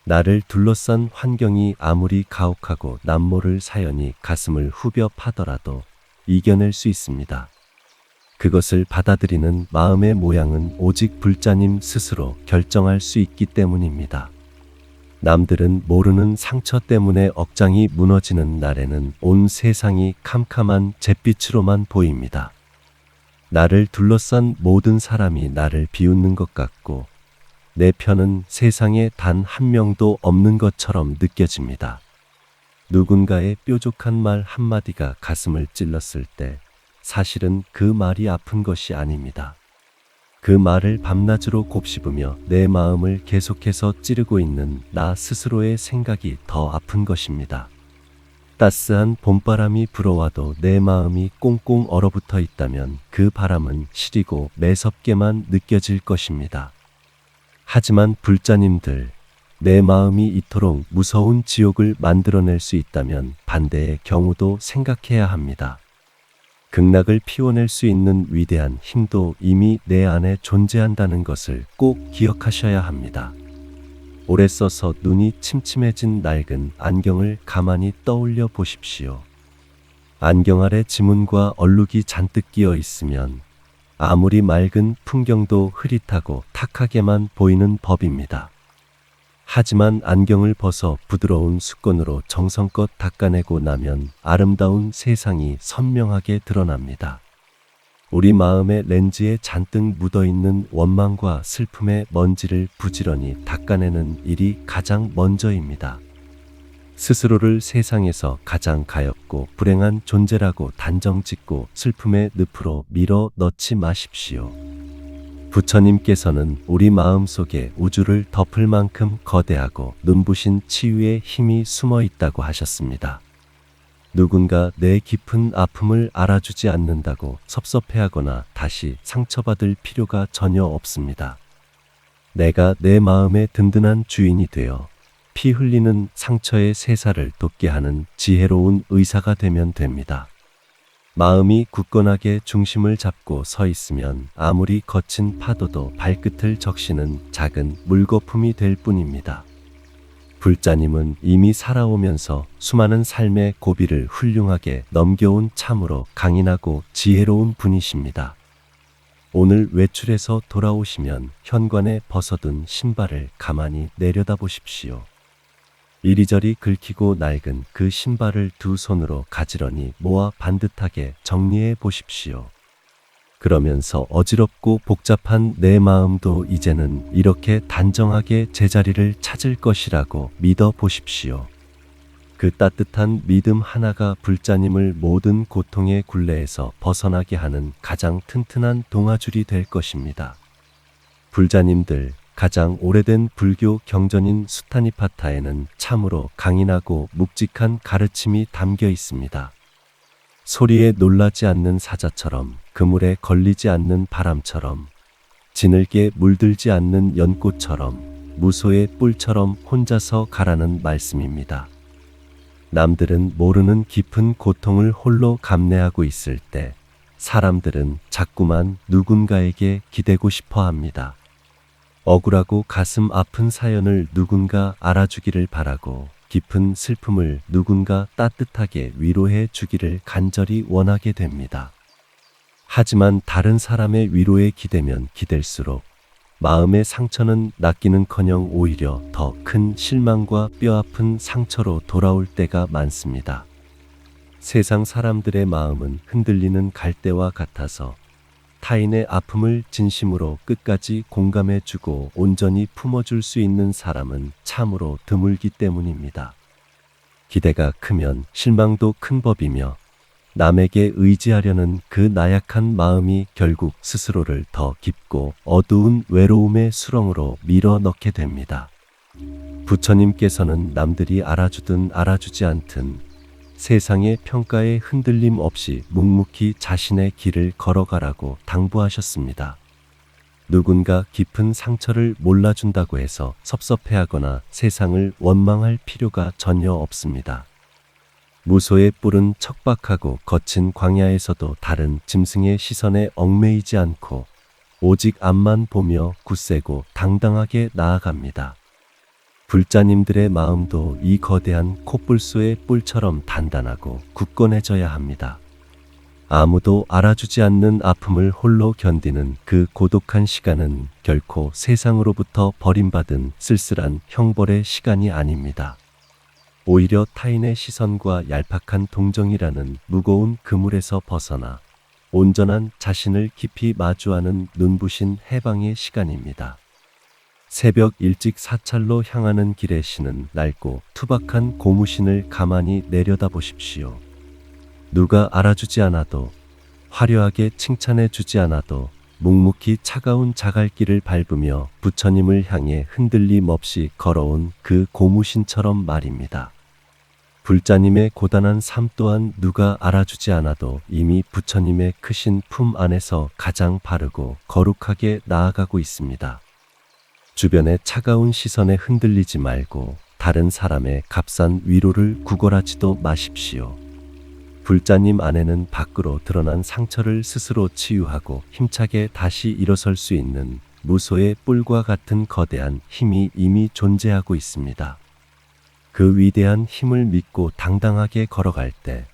나를 둘러싼 환경이 아무리 가혹하고 남모를 사연이 가슴을 후벼 파더라도 이겨낼 수 있습니다. 그것을 받아들이는 마음의 모양은 오직 불자님 스스로 결정할 수 있기 때문입니다. 남들은 모르는 상처 때문에 억장이 무너지는 날에는 온 세상이 캄캄한 잿빛으로만 보입니다. 나를 둘러싼 모든 사람이 나를 비웃는 것 같고 내 편은 세상에 단 한 명도 없는 것처럼 느껴집니다. 누군가의 뾰족한 말 한마디가 가슴을 찔렀을 때 사실은 그 말이 아픈 것이 아닙니다. 그 말을 밤낮으로 곱씹으며 내 마음을 계속해서 찌르고 있는 나 스스로의 생각이 더 아픈 것입니다. 따스한 봄바람이 불어와도 내 마음이 꽁꽁 얼어붙어 있다면 그 바람은 시리고 매섭게만 느껴질 것입니다. 하지만 불자님들, 내 마음이 이토록 무서운 지옥을 만들어낼 수 있다면 반대의 경우도 생각해야 합니다. 극락을 피워낼 수 있는 위대한 힘도 이미 내 안에 존재한다는 것을 꼭 기억하셔야 합니다. 오래 써서 눈이 침침해진 낡은 안경을 가만히 떠올려 보십시오. 안경 아래 지문과 얼룩이 잔뜩 끼어 있으면 아무리 맑은 풍경도 흐릿하고 탁하게만 보이는 법입니다. 하지만 안경을 벗어 부드러운 수건으로 정성껏 닦아내고 나면 아름다운 세상이 선명하게 드러납니다. 우리 마음의 렌즈에 잔뜩 묻어있는 원망과 슬픔의 먼지를 부지런히 닦아내는 일이 가장 먼저입니다. 스스로를 세상에서 가장 가엾고 불행한 존재라고 단정짓고 슬픔의 늪으로 밀어 넣지 마십시오. 부처님께서는 우리 마음속에 우주를 덮을 만큼 거대하고 눈부신 치유의 힘이 숨어 있다고 하셨습니다. 누군가 내 깊은 아픔을 알아주지 않는다고 섭섭해하거나 다시 상처받을 필요가 전혀 없습니다. 내가 내 마음의 든든한 주인이 되어 피 흘리는 상처의 세사를 돋게 하는 지혜로운 의사가 되면 됩니다. 마음이 굳건하게 중심을 잡고 서 있으면 아무리 거친 파도도 발끝을 적시는 작은 물거품이 될 뿐입니다. 불자님은 이미 살아오면서 수많은 삶의 고비를 훌륭하게 넘겨온 참으로 강인하고 지혜로운 분이십니다. 오늘 외출해서 돌아오시면 현관에 벗어둔 신발을 가만히 내려다보십시오. 이리저리 긁히고 낡은 그 신발을 두 손으로 가지런히 모아 반듯하게 정리해 보십시오. 그러면서 어지럽고 복잡한 내 마음도 이제는 이렇게 단정하게 제자리를 찾을 것이라고 믿어 보십시오. 그 따뜻한 믿음 하나가 불자님을 모든 고통의 굴레에서 벗어나게 하는 가장 튼튼한 동아줄이 될 것입니다. 불자님들, 가장 오래된 불교 경전인 수타니파타에는 참으로 강인하고 묵직한 가르침이 담겨 있습니다. 소리에 놀라지 않는 사자처럼, 그물에 걸리지 않는 바람처럼, 지늘게 물들지 않는 연꽃처럼, 무소의 뿔처럼 혼자서 가라는 말씀입니다. 남들은 모르는 깊은 고통을 홀로 감내하고 있을 때 사람들은 자꾸만 누군가에게 기대고 싶어 합니다. 억울하고 가슴 아픈 사연을 누군가 알아주기를 바라고 깊은 슬픔을 누군가 따뜻하게 위로해 주기를 간절히 원하게 됩니다. 하지만 다른 사람의 위로에 기대면 기댈수록 마음의 상처는 낫기는커녕 오히려 더 큰 실망과 뼈아픈 상처로 돌아올 때가 많습니다. 세상 사람들의 마음은 흔들리는 갈대와 같아서 타인의 아픔을 진심으로 끝까지 공감해주고 온전히 품어줄 수 있는 사람은 참으로 드물기 때문입니다. 기대가 크면 실망도 큰 법이며 남에게 의지하려는 그 나약한 마음이 결국 스스로를 더 깊고 어두운 외로움의 수렁으로 밀어넣게 됩니다. 부처님께서는 남들이 알아주든 알아주지 않든 세상의 평가에 흔들림 없이 묵묵히 자신의 길을 걸어가라고 당부하셨습니다. 누군가 깊은 상처를 몰라준다고 해서 섭섭해하거나 세상을 원망할 필요가 전혀 없습니다. 무소의 뿔은 척박하고 거친 광야에서도 다른 짐승의 시선에 얽매이지 않고 오직 앞만 보며 굳세고 당당하게 나아갑니다. 불자님들의 마음도 이 거대한 콧불소의 뿔처럼 단단하고 굳건해져야 합니다. 아무도 알아주지 않는 아픔을 홀로 견디는 그 고독한 시간은 결코 세상으로부터 버림받은 쓸쓸한 형벌의 시간이 아닙니다. 오히려 타인의 시선과 얄팍한 동정이라는 무거운 그물에서 벗어나 온전한 자신을 깊이 마주하는 눈부신 해방의 시간입니다. 새벽 일찍 사찰로 향하는 길에 신은 낡고 투박한 고무신을 가만히 내려다보십시오. 누가 알아주지 않아도, 화려하게 칭찬해 주지 않아도 묵묵히 차가운 자갈길을 밟으며 부처님을 향해 흔들림 없이 걸어온 그 고무신처럼 말입니다. 불자님의 고단한 삶 또한 누가 알아주지 않아도 이미 부처님의 크신 품 안에서 가장 바르고 거룩하게 나아가고 있습니다. 주변의 차가운 시선에 흔들리지 말고 다른 사람의 값싼 위로를 구걸하지도 마십시오. 불자님 안에는 밖으로 드러난 상처를 스스로 치유하고 힘차게 다시 일어설 수 있는 무소의 뿔과 같은 거대한 힘이 이미 존재하고 있습니다. 그 위대한 힘을 믿고 당당하게 걸어갈 때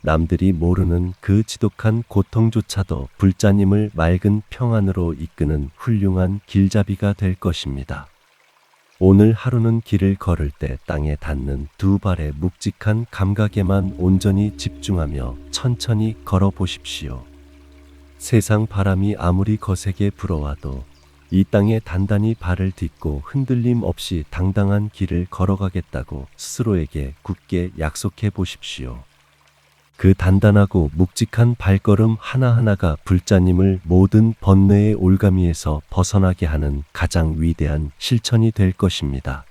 남들이 모르는 그 지독한 고통조차도 불자님을 맑은 평안으로 이끄는 훌륭한 길잡이가 될 것입니다. 오늘 하루는 길을 걸을 때 땅에 닿는 두 발의 묵직한 감각에만 온전히 집중하며 천천히 걸어 보십시오. 세상 바람이 아무리 거세게 불어와도 이 땅에 단단히 발을 딛고 흔들림 없이 당당한 길을 걸어가겠다고 스스로에게 굳게 약속해 보십시오. 그 단단하고 묵직한 발걸음 하나하나가 불자님을 모든 번뇌의 올가미에서 벗어나게 하는 가장 위대한 실천이 될 것입니다.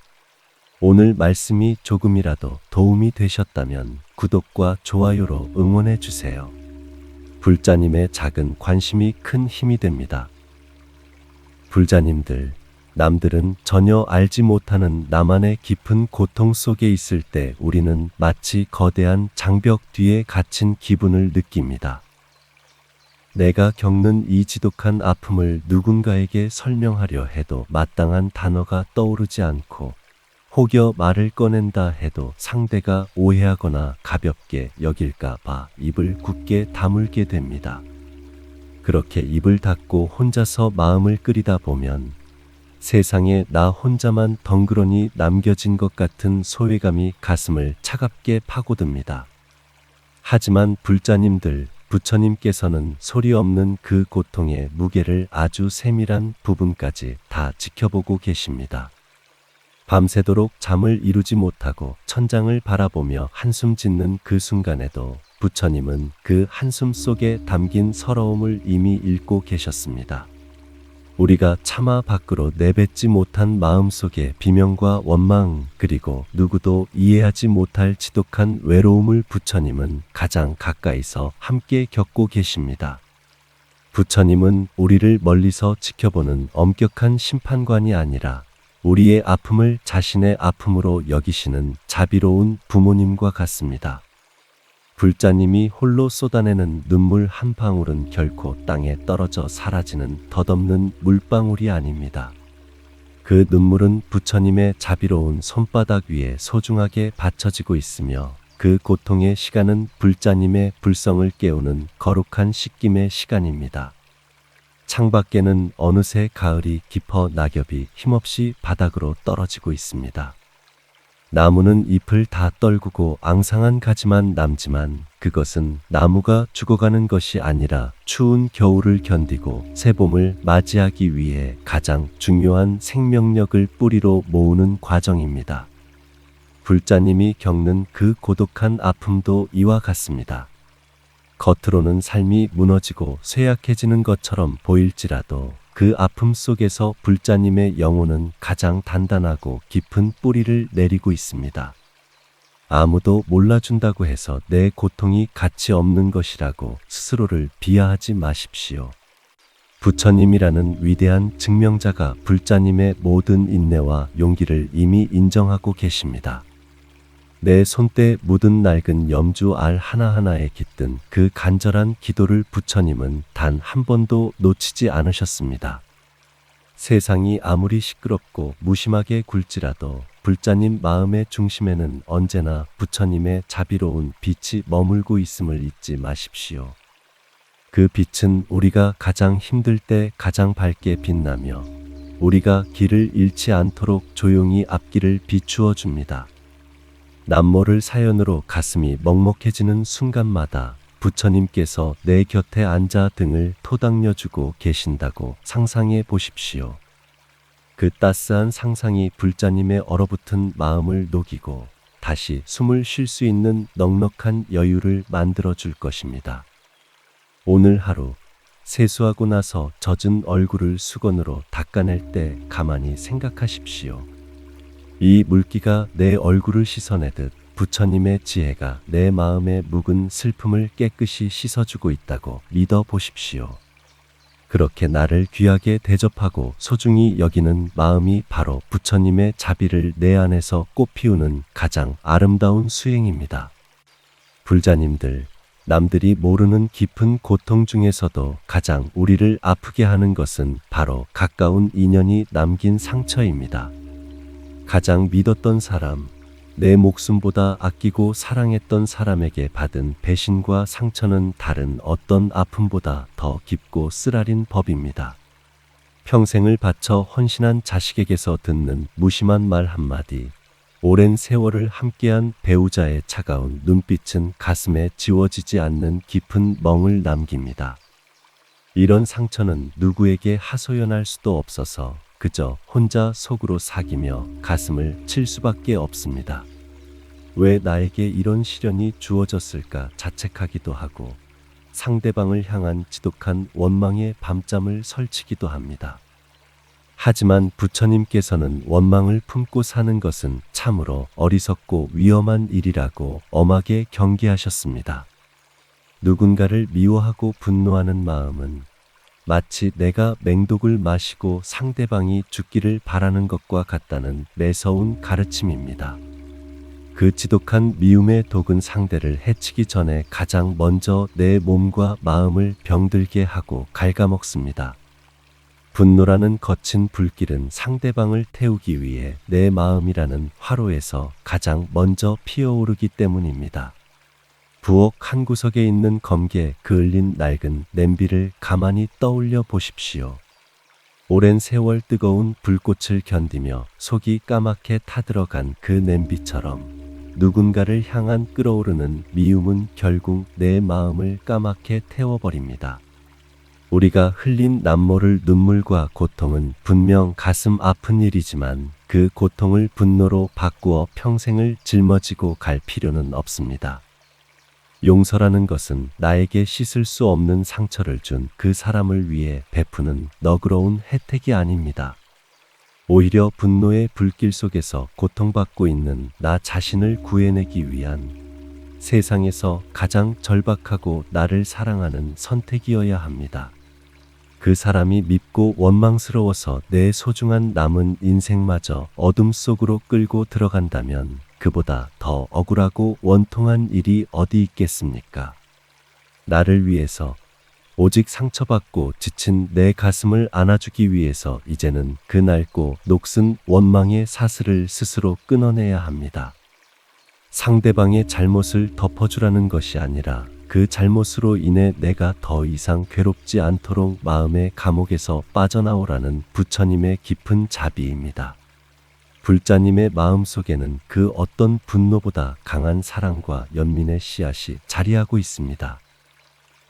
오늘 말씀이 조금이라도 도움이 되셨다면 구독과 좋아요로 응원해 주세요. 불자님의 작은 관심이 큰 힘이 됩니다. 불자님들, 남들은 전혀 알지 못하는 나만의 깊은 고통 속에 있을 때 우리는 마치 거대한 장벽 뒤에 갇힌 기분을 느낍니다. 내가 겪는 이 지독한 아픔을 누군가에게 설명하려 해도 마땅한 단어가 떠오르지 않고 혹여 말을 꺼낸다 해도 상대가 오해하거나 가볍게 여길까 봐 입을 굳게 다물게 됩니다. 그렇게 입을 닫고 혼자서 마음을 끓이다 보면 세상에 나 혼자만 덩그러니 남겨진 것 같은 소외감이 가슴을 차갑게 파고듭니다. 하지만 불자님들, 부처님께서는 소리 없는 그 고통의 무게를 아주 세밀한 부분까지 다 지켜보고 계십니다. 밤새도록 잠을 이루지 못하고 천장을 바라보며 한숨 짓는 그 순간에도 부처님은 그 한숨 속에 담긴 서러움을 이미 읽고 계셨습니다. 우리가 차마 밖으로 내뱉지 못한 마음속의 비명과 원망, 그리고 누구도 이해하지 못할 지독한 외로움을 부처님은 가장 가까이서 함께 겪고 계십니다. 부처님은 우리를 멀리서 지켜보는 엄격한 심판관이 아니라 우리의 아픔을 자신의 아픔으로 여기시는 자비로운 부모님과 같습니다. 불자님이 홀로 쏟아내는 눈물 한 방울은 결코 땅에 떨어져 사라지는 덧없는 물방울이 아닙니다. 그 눈물은 부처님의 자비로운 손바닥 위에 소중하게 받쳐지고 있으며 그 고통의 시간은 불자님의 불성을 깨우는 거룩한 씻김의 시간입니다. 창밖에는 어느새 가을이 깊어 낙엽이 힘없이 바닥으로 떨어지고 있습니다. 나무는 잎을 다 떨구고 앙상한 가지만 남지만 그것은 나무가 죽어가는 것이 아니라 추운 겨울을 견디고 새봄을 맞이하기 위해 가장 중요한 생명력을 뿌리로 모으는 과정입니다. 불자님이 겪는 그 고독한 아픔도 이와 같습니다. 겉으로는 삶이 무너지고 쇠약해지는 것처럼 보일지라도 그 아픔 속에서 불자님의 영혼은 가장 단단하고 깊은 뿌리를 내리고 있습니다. 아무도 몰라준다고 해서 내 고통이 가치 없는 것이라고 스스로를 비하하지 마십시오. 부처님이라는 위대한 증명자가 불자님의 모든 인내와 용기를 이미 인정하고 계십니다. 내 손때 묻은 낡은 염주 알 하나하나에 깃든 그 간절한 기도를 부처님은 단 한 번도 놓치지 않으셨습니다. 세상이 아무리 시끄럽고 무심하게 굴지라도 불자님 마음의 중심에는 언제나 부처님의 자비로운 빛이 머물고 있음을 잊지 마십시오. 그 빛은 우리가 가장 힘들 때 가장 밝게 빛나며 우리가 길을 잃지 않도록 조용히 앞길을 비추어 줍니다. 남모를 사연으로 가슴이 먹먹해지는 순간마다 부처님께서 내 곁에 앉아 등을 토닥여주고 계신다고 상상해 보십시오. 그 따스한 상상이 불자님의 얼어붙은 마음을 녹이고 다시 숨을 쉴 수 있는 넉넉한 여유를 만들어 줄 것입니다. 오늘 하루 세수하고 나서 젖은 얼굴을 수건으로 닦아낼 때 가만히 생각하십시오. 이 물기가 내 얼굴을 씻어내듯 부처님의 지혜가 내 마음의 묵은 슬픔을 깨끗이 씻어주고 있다고 믿어 보십시오. 그렇게 나를 귀하게 대접하고 소중히 여기는 마음이 바로 부처님의 자비를 내 안에서 꽃피우는 가장 아름다운 수행입니다. 불자님들, 남들이 모르는 깊은 고통 중에서도 가장 우리를 아프게 하는 것은 바로 가까운 인연이 남긴 상처입니다. 가장 믿었던 사람, 내 목숨보다 아끼고 사랑했던 사람에게 받은 배신과 상처는 다른 어떤 아픔보다 더 깊고 쓰라린 법입니다. 평생을 바쳐 헌신한 자식에게서 듣는 무심한 말 한마디, 오랜 세월을 함께한 배우자의 차가운 눈빛은 가슴에 지워지지 않는 깊은 멍을 남깁니다. 이런 상처는 누구에게 하소연할 수도 없어서 그저 혼자 속으로 사기며 가슴을 칠 수밖에 없습니다. 왜 나에게 이런 시련이 주어졌을까 자책하기도 하고 상대방을 향한 지독한 원망에 밤잠을 설치기도 합니다. 하지만 부처님께서는 원망을 품고 사는 것은 참으로 어리석고 위험한 일이라고 엄하게 경계하셨습니다. 누군가를 미워하고 분노하는 마음은 마치 내가 맹독을 마시고 상대방이 죽기를 바라는 것과 같다는 매서운 가르침입니다. 그 지독한 미움의 독은 상대를 해치기 전에 가장 먼저 내 몸과 마음을 병들게 하고 갉아먹습니다. 분노라는 거친 불길은 상대방을 태우기 위해 내 마음이라는 화로에서 가장 먼저 피어오르기 때문입니다. 부엌 한 구석에 있는 검게 그을린 낡은 냄비를 가만히 떠올려 보십시오. 오랜 세월 뜨거운 불꽃을 견디며 속이 까맣게 타들어간 그 냄비처럼 누군가를 향한 끓어오르는 미움은 결국 내 마음을 까맣게 태워버립니다. 우리가 흘린 남모를 눈물과 고통은 분명 가슴 아픈 일이지만 그 고통을 분노로 바꾸어 평생을 짊어지고 갈 필요는 없습니다. 용서라는 것은 나에게 씻을 수 없는 상처를 준 그 사람을 위해 베푸는 너그러운 혜택이 아닙니다. 오히려 분노의 불길 속에서 고통받고 있는 나 자신을 구해내기 위한 세상에서 가장 절박하고 나를 사랑하는 선택이어야 합니다. 그 사람이 밉고 원망스러워서 내 소중한 남은 인생마저 어둠 속으로 끌고 들어간다면 그보다 더 억울하고 원통한 일이 어디 있겠습니까? 나를 위해서 오직 상처받고 지친 내 가슴을 안아주기 위해서 이제는 그 낡고 녹슨 원망의 사슬을 스스로 끊어내야 합니다. 상대방의 잘못을 덮어주라는 것이 아니라 그 잘못으로 인해 내가 더 이상 괴롭지 않도록 마음의 감옥에서 빠져나오라는 부처님의 깊은 자비입니다. 불자님의 마음속에는 그 어떤 분노보다 강한 사랑과 연민의 씨앗이 자리하고 있습니다.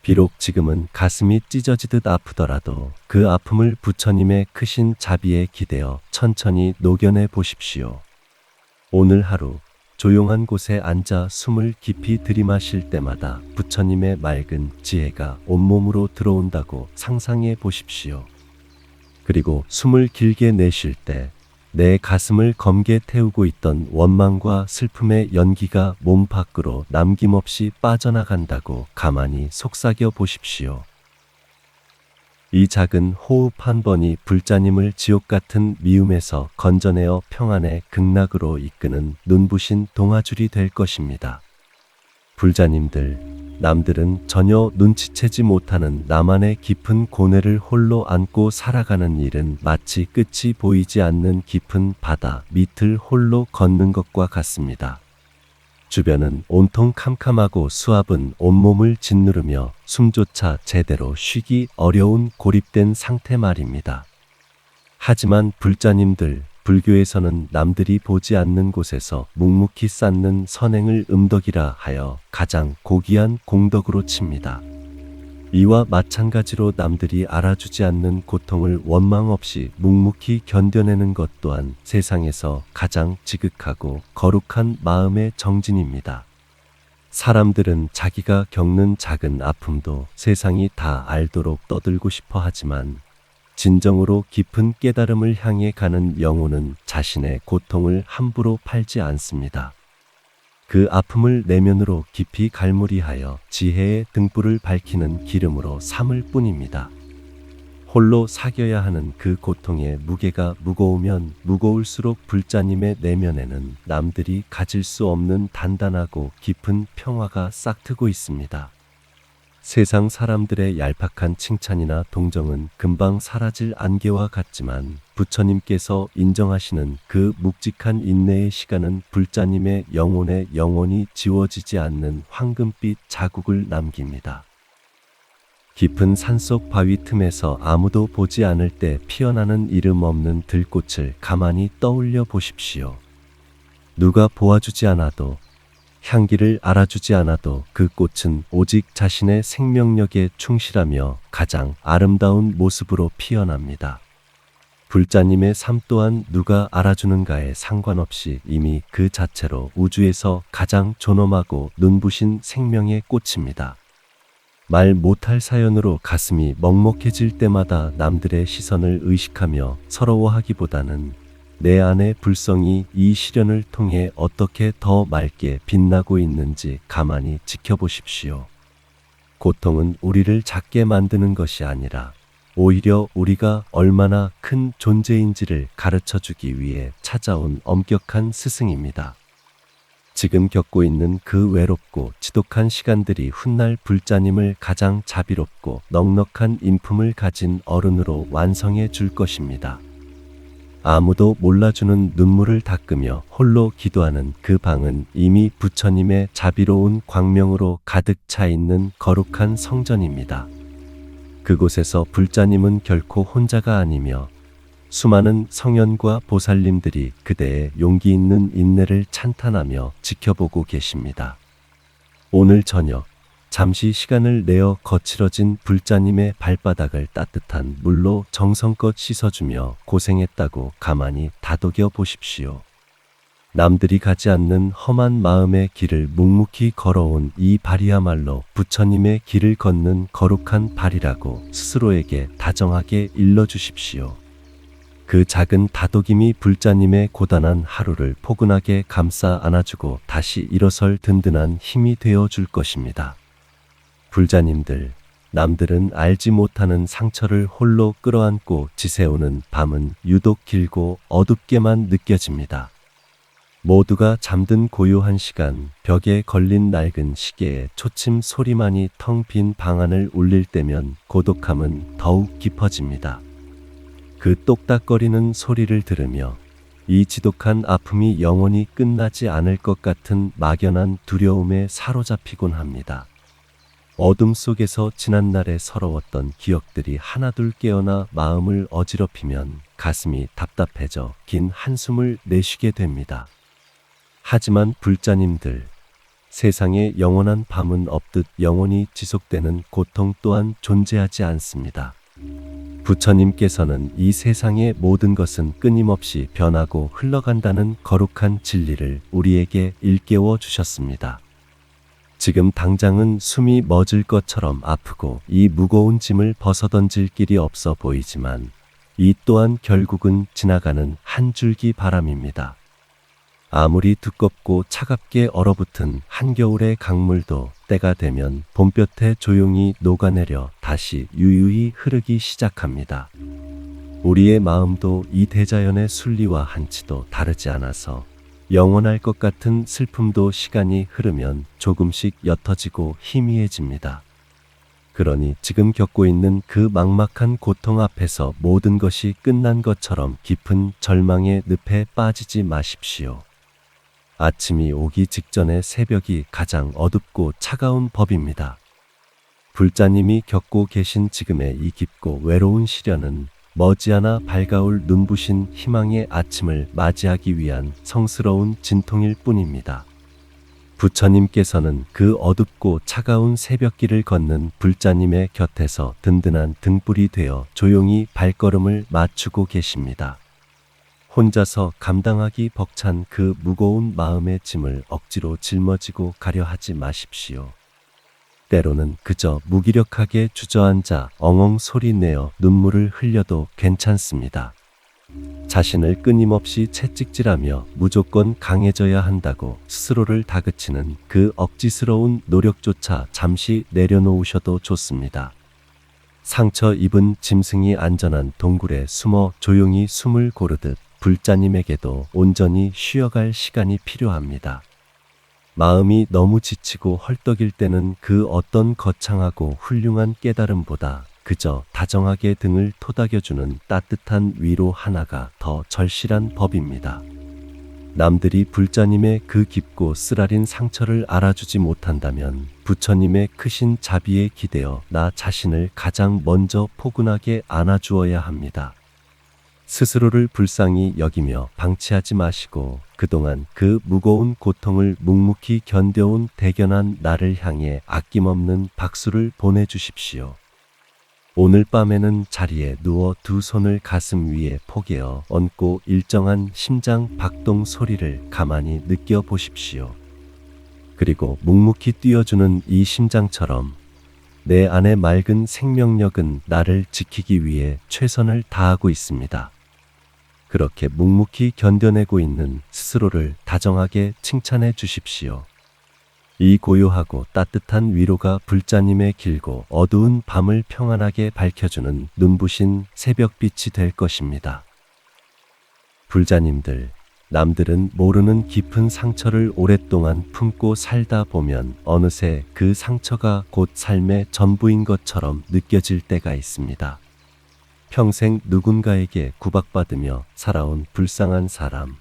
비록 지금은 가슴이 찢어지듯 아프더라도 그 아픔을 부처님의 크신 자비에 기대어 천천히 녹여내 보십시오. 오늘 하루 조용한 곳에 앉아 숨을 깊이 들이마실 때마다 부처님의 맑은 지혜가 온몸으로 들어온다고 상상해 보십시오. 그리고 숨을 길게 내쉴 때 내 가슴을 검게 태우고 있던 원망과 슬픔의 연기가 몸 밖으로 남김없이 빠져나간다고 가만히 속삭여 보십시오. 이 작은 호흡 한 번이 불자님을 지옥 같은 미움에서 건져내어 평안의 극락으로 이끄는 눈부신 동아줄이 될 것입니다. 불자님들, 남들은 전혀 눈치채지 못하는 나만의 깊은 고뇌를 홀로 안고 살아가는 일은 마치 끝이 보이지 않는 깊은 바다 밑을 홀로 걷는 것과 같습니다. 주변은 온통 캄캄하고 수압은 온몸을 짓누르며 숨조차 제대로 쉬기 어려운 고립된 상태 말입니다. 하지만 불자님들, 불교에서는 남들이 보지 않는 곳에서 묵묵히 쌓는 선행을 음덕이라 하여 가장 고귀한 공덕으로 칩니다. 이와 마찬가지로 남들이 알아주지 않는 고통을 원망 없이 묵묵히 견뎌내는 것 또한 세상에서 가장 지극하고 거룩한 마음의 정진입니다. 사람들은 자기가 겪는 작은 아픔도 세상이 다 알도록 떠들고 싶어 하지만 진정으로 깊은 깨달음을 향해 가는 영혼은 자신의 고통을 함부로 팔지 않습니다. 그 아픔을 내면으로 깊이 갈무리하여 지혜의 등불을 밝히는 기름으로 삼을 뿐입니다. 홀로 사겨야 하는 그 고통의 무게가 무거우면 무거울수록 불자님의 내면에는 남들이 가질 수 없는 단단하고 깊은 평화가 싹트고 있습니다. 세상 사람들의 얄팍한 칭찬이나 동정은 금방 사라질 안개와 같지만 부처님께서 인정하시는 그 묵직한 인내의 시간은 불자님의 영혼에 영원히 지워지지 않는 황금빛 자국을 남깁니다. 깊은 산속 바위 틈에서 아무도 보지 않을 때 피어나는 이름 없는 들꽃을 가만히 떠올려 보십시오. 누가 보아주지 않아도, 향기를 알아주지 않아도 그 꽃은 오직 자신의 생명력에 충실하며 가장 아름다운 모습으로 피어납니다. 불자님의 삶 또한 누가 알아주는가에 상관없이 이미 그 자체로 우주에서 가장 존엄하고 눈부신 생명의 꽃입니다. 말 못할 사연으로 가슴이 먹먹해질 때마다 남들의 시선을 의식하며 서러워하기보다는 내 안의 불성이 이 시련을 통해 어떻게 더 맑게 빛나고 있는지 가만히 지켜보십시오. 고통은 우리를 작게 만드는 것이 아니라 오히려 우리가 얼마나 큰 존재인지를 가르쳐 주기 위해 찾아온 엄격한 스승입니다. 지금 겪고 있는 그 외롭고 지독한 시간들이 훗날 불자님을 가장 자비롭고 넉넉한 인품을 가진 어른으로 완성해 줄 것입니다. 아무도 몰라주는 눈물을 닦으며 홀로 기도하는 그 방은 이미 부처님의 자비로운 광명으로 가득 차 있는 거룩한 성전입니다. 그곳에서 불자님은 결코 혼자가 아니며 수많은 성현과 보살님들이 그대의 용기 있는 인내를 찬탄하며 지켜보고 계십니다. 오늘 저녁 잠시 시간을 내어 거칠어진 불자님의 발바닥을 따뜻한 물로 정성껏 씻어주며 고생했다고 가만히 다독여 보십시오. 남들이 가지 않는 험한 마음의 길을 묵묵히 걸어온 이 발이야말로 부처님의 길을 걷는 거룩한 발이라고 스스로에게 다정하게 일러주십시오. 그 작은 다독임이 불자님의 고단한 하루를 포근하게 감싸 안아주고 다시 일어설 든든한 힘이 되어 줄 것입니다. 불자님들, 남들은 알지 못하는 상처를 홀로 끌어안고 지새우는 밤은 유독 길고 어둡게만 느껴집니다. 모두가 잠든 고요한 시간, 벽에 걸린 낡은 시계의 초침 소리만이 텅 빈 방안을 울릴 때면 고독함은 더욱 깊어집니다. 그 똑딱거리는 소리를 들으며 이 지독한 아픔이 영원히 끝나지 않을 것 같은 막연한 두려움에 사로잡히곤 합니다. 어둠 속에서 지난날의 서러웠던 기억들이 하나둘 깨어나 마음을 어지럽히면 가슴이 답답해져 긴 한숨을 내쉬게 됩니다. 하지만 불자님들, 세상에 영원한 밤은 없듯 영원히 지속되는 고통 또한 존재하지 않습니다. 부처님께서는 이 세상의 모든 것은 끊임없이 변하고 흘러간다는 거룩한 진리를 우리에게 일깨워 주셨습니다. 지금 당장은 숨이 멎을 것처럼 아프고 이 무거운 짐을 벗어던질 길이 없어 보이지만 이 또한 결국은 지나가는 한 줄기 바람입니다. 아무리 두껍고 차갑게 얼어붙은 한겨울의 강물도 때가 되면 봄볕에 조용히 녹아내려 다시 유유히 흐르기 시작합니다. 우리의 마음도 이 대자연의 순리와 한치도 다르지 않아서 영원할 것 같은 슬픔도 시간이 흐르면 조금씩 옅어지고 희미해집니다. 그러니 지금 겪고 있는 그 막막한 고통 앞에서 모든 것이 끝난 것처럼 깊은 절망의 늪에 빠지지 마십시오. 아침이 오기 직전의 새벽이 가장 어둡고 차가운 법입니다. 불자님이 겪고 계신 지금의 이 깊고 외로운 시련은 머지않아 밝아올 눈부신 희망의 아침을 맞이하기 위한 성스러운 진통일 뿐입니다. 부처님께서는 그 어둡고 차가운 새벽길을 걷는 불자님의 곁에서 든든한 등불이 되어 조용히 발걸음을 맞추고 계십니다. 혼자서 감당하기 벅찬 그 무거운 마음의 짐을 억지로 짊어지고 가려 하지 마십시오. 때로는 그저 무기력하게 주저앉아 엉엉 소리 내어 눈물을 흘려도 괜찮습니다. 자신을 끊임없이 채찍질하며 무조건 강해져야 한다고 스스로를 다그치는 그 억지스러운 노력조차 잠시 내려놓으셔도 좋습니다. 상처 입은 짐승이 안전한 동굴에 숨어 조용히 숨을 고르듯 불자님에게도 온전히 쉬어갈 시간이 필요합니다. 마음이 너무 지치고 헐떡일 때는 그 어떤 거창하고 훌륭한 깨달음보다 그저 다정하게 등을 토닥여주는 따뜻한 위로 하나가 더 절실한 법입니다. 남들이 불자님의 그 깊고 쓰라린 상처를 알아주지 못한다면 부처님의 크신 자비에 기대어 나 자신을 가장 먼저 포근하게 안아주어야 합니다. 스스로를 불쌍히 여기며 방치하지 마시고 그동안 그 무거운 고통을 묵묵히 견뎌온 대견한 나를 향해 아낌없는 박수를 보내주십시오. 오늘 밤에는 자리에 누워 두 손을 가슴 위에 포개어 얹고 일정한 심장 박동 소리를 가만히 느껴보십시오. 그리고 묵묵히 뛰어주는 이 심장처럼 내 안의 맑은 생명력은 나를 지키기 위해 최선을 다하고 있습니다. 그렇게 묵묵히 견뎌내고 있는 스스로를 다정하게 칭찬해 주십시오. 이 고요하고 따뜻한 위로가 불자님의 길고 어두운 밤을 평안하게 밝혀주는 눈부신 새벽빛이 될 것입니다. 불자님들, 남들은 모르는 깊은 상처를 오랫동안 품고 살다 보면 어느새 그 상처가 곧 삶의 전부인 것처럼 느껴질 때가 있습니다. 평생 누군가에게 구박받으며 살아온 불쌍한 사람,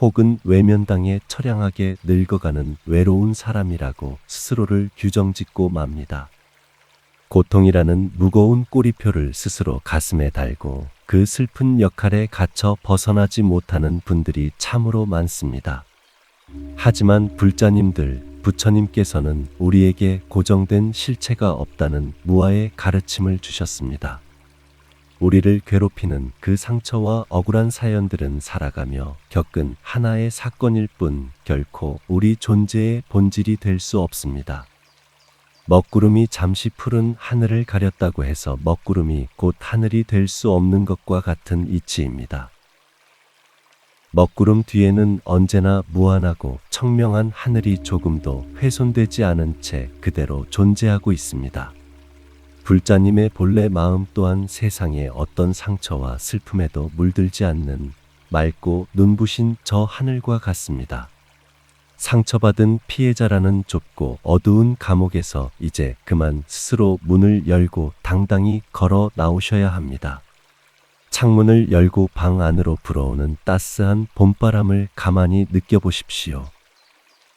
혹은 외면당해 처량하게 늙어가는 외로운 사람이라고 스스로를 규정짓고 맙니다. 고통이라는 무거운 꼬리표를 스스로 가슴에 달고 그 슬픈 역할에 갇혀 벗어나지 못하는 분들이 참으로 많습니다. 하지만 불자님들, 부처님께서는 우리에게 고정된 실체가 없다는 무아의 가르침을 주셨습니다. 우리를 괴롭히는 그 상처와 억울한 사연들은 살아가며 겪은 하나의 사건일 뿐 결코 우리 존재의 본질이 될 수 없습니다. 먹구름이 잠시 푸른 하늘을 가렸다고 해서 먹구름이 곧 하늘이 될 수 없는 것과 같은 이치입니다. 먹구름 뒤에는 언제나 무한하고 청명한 하늘이 조금도 훼손되지 않은 채 그대로 존재하고 있습니다. 불자님의 본래 마음 또한 세상의 어떤 상처와 슬픔에도 물들지 않는 맑고 눈부신 저 하늘과 같습니다. 상처받은 피해자라는 좁고 어두운 감옥에서 이제 그만 스스로 문을 열고 당당히 걸어 나오셔야 합니다. 창문을 열고 방 안으로 불어오는 따스한 봄바람을 가만히 느껴보십시오.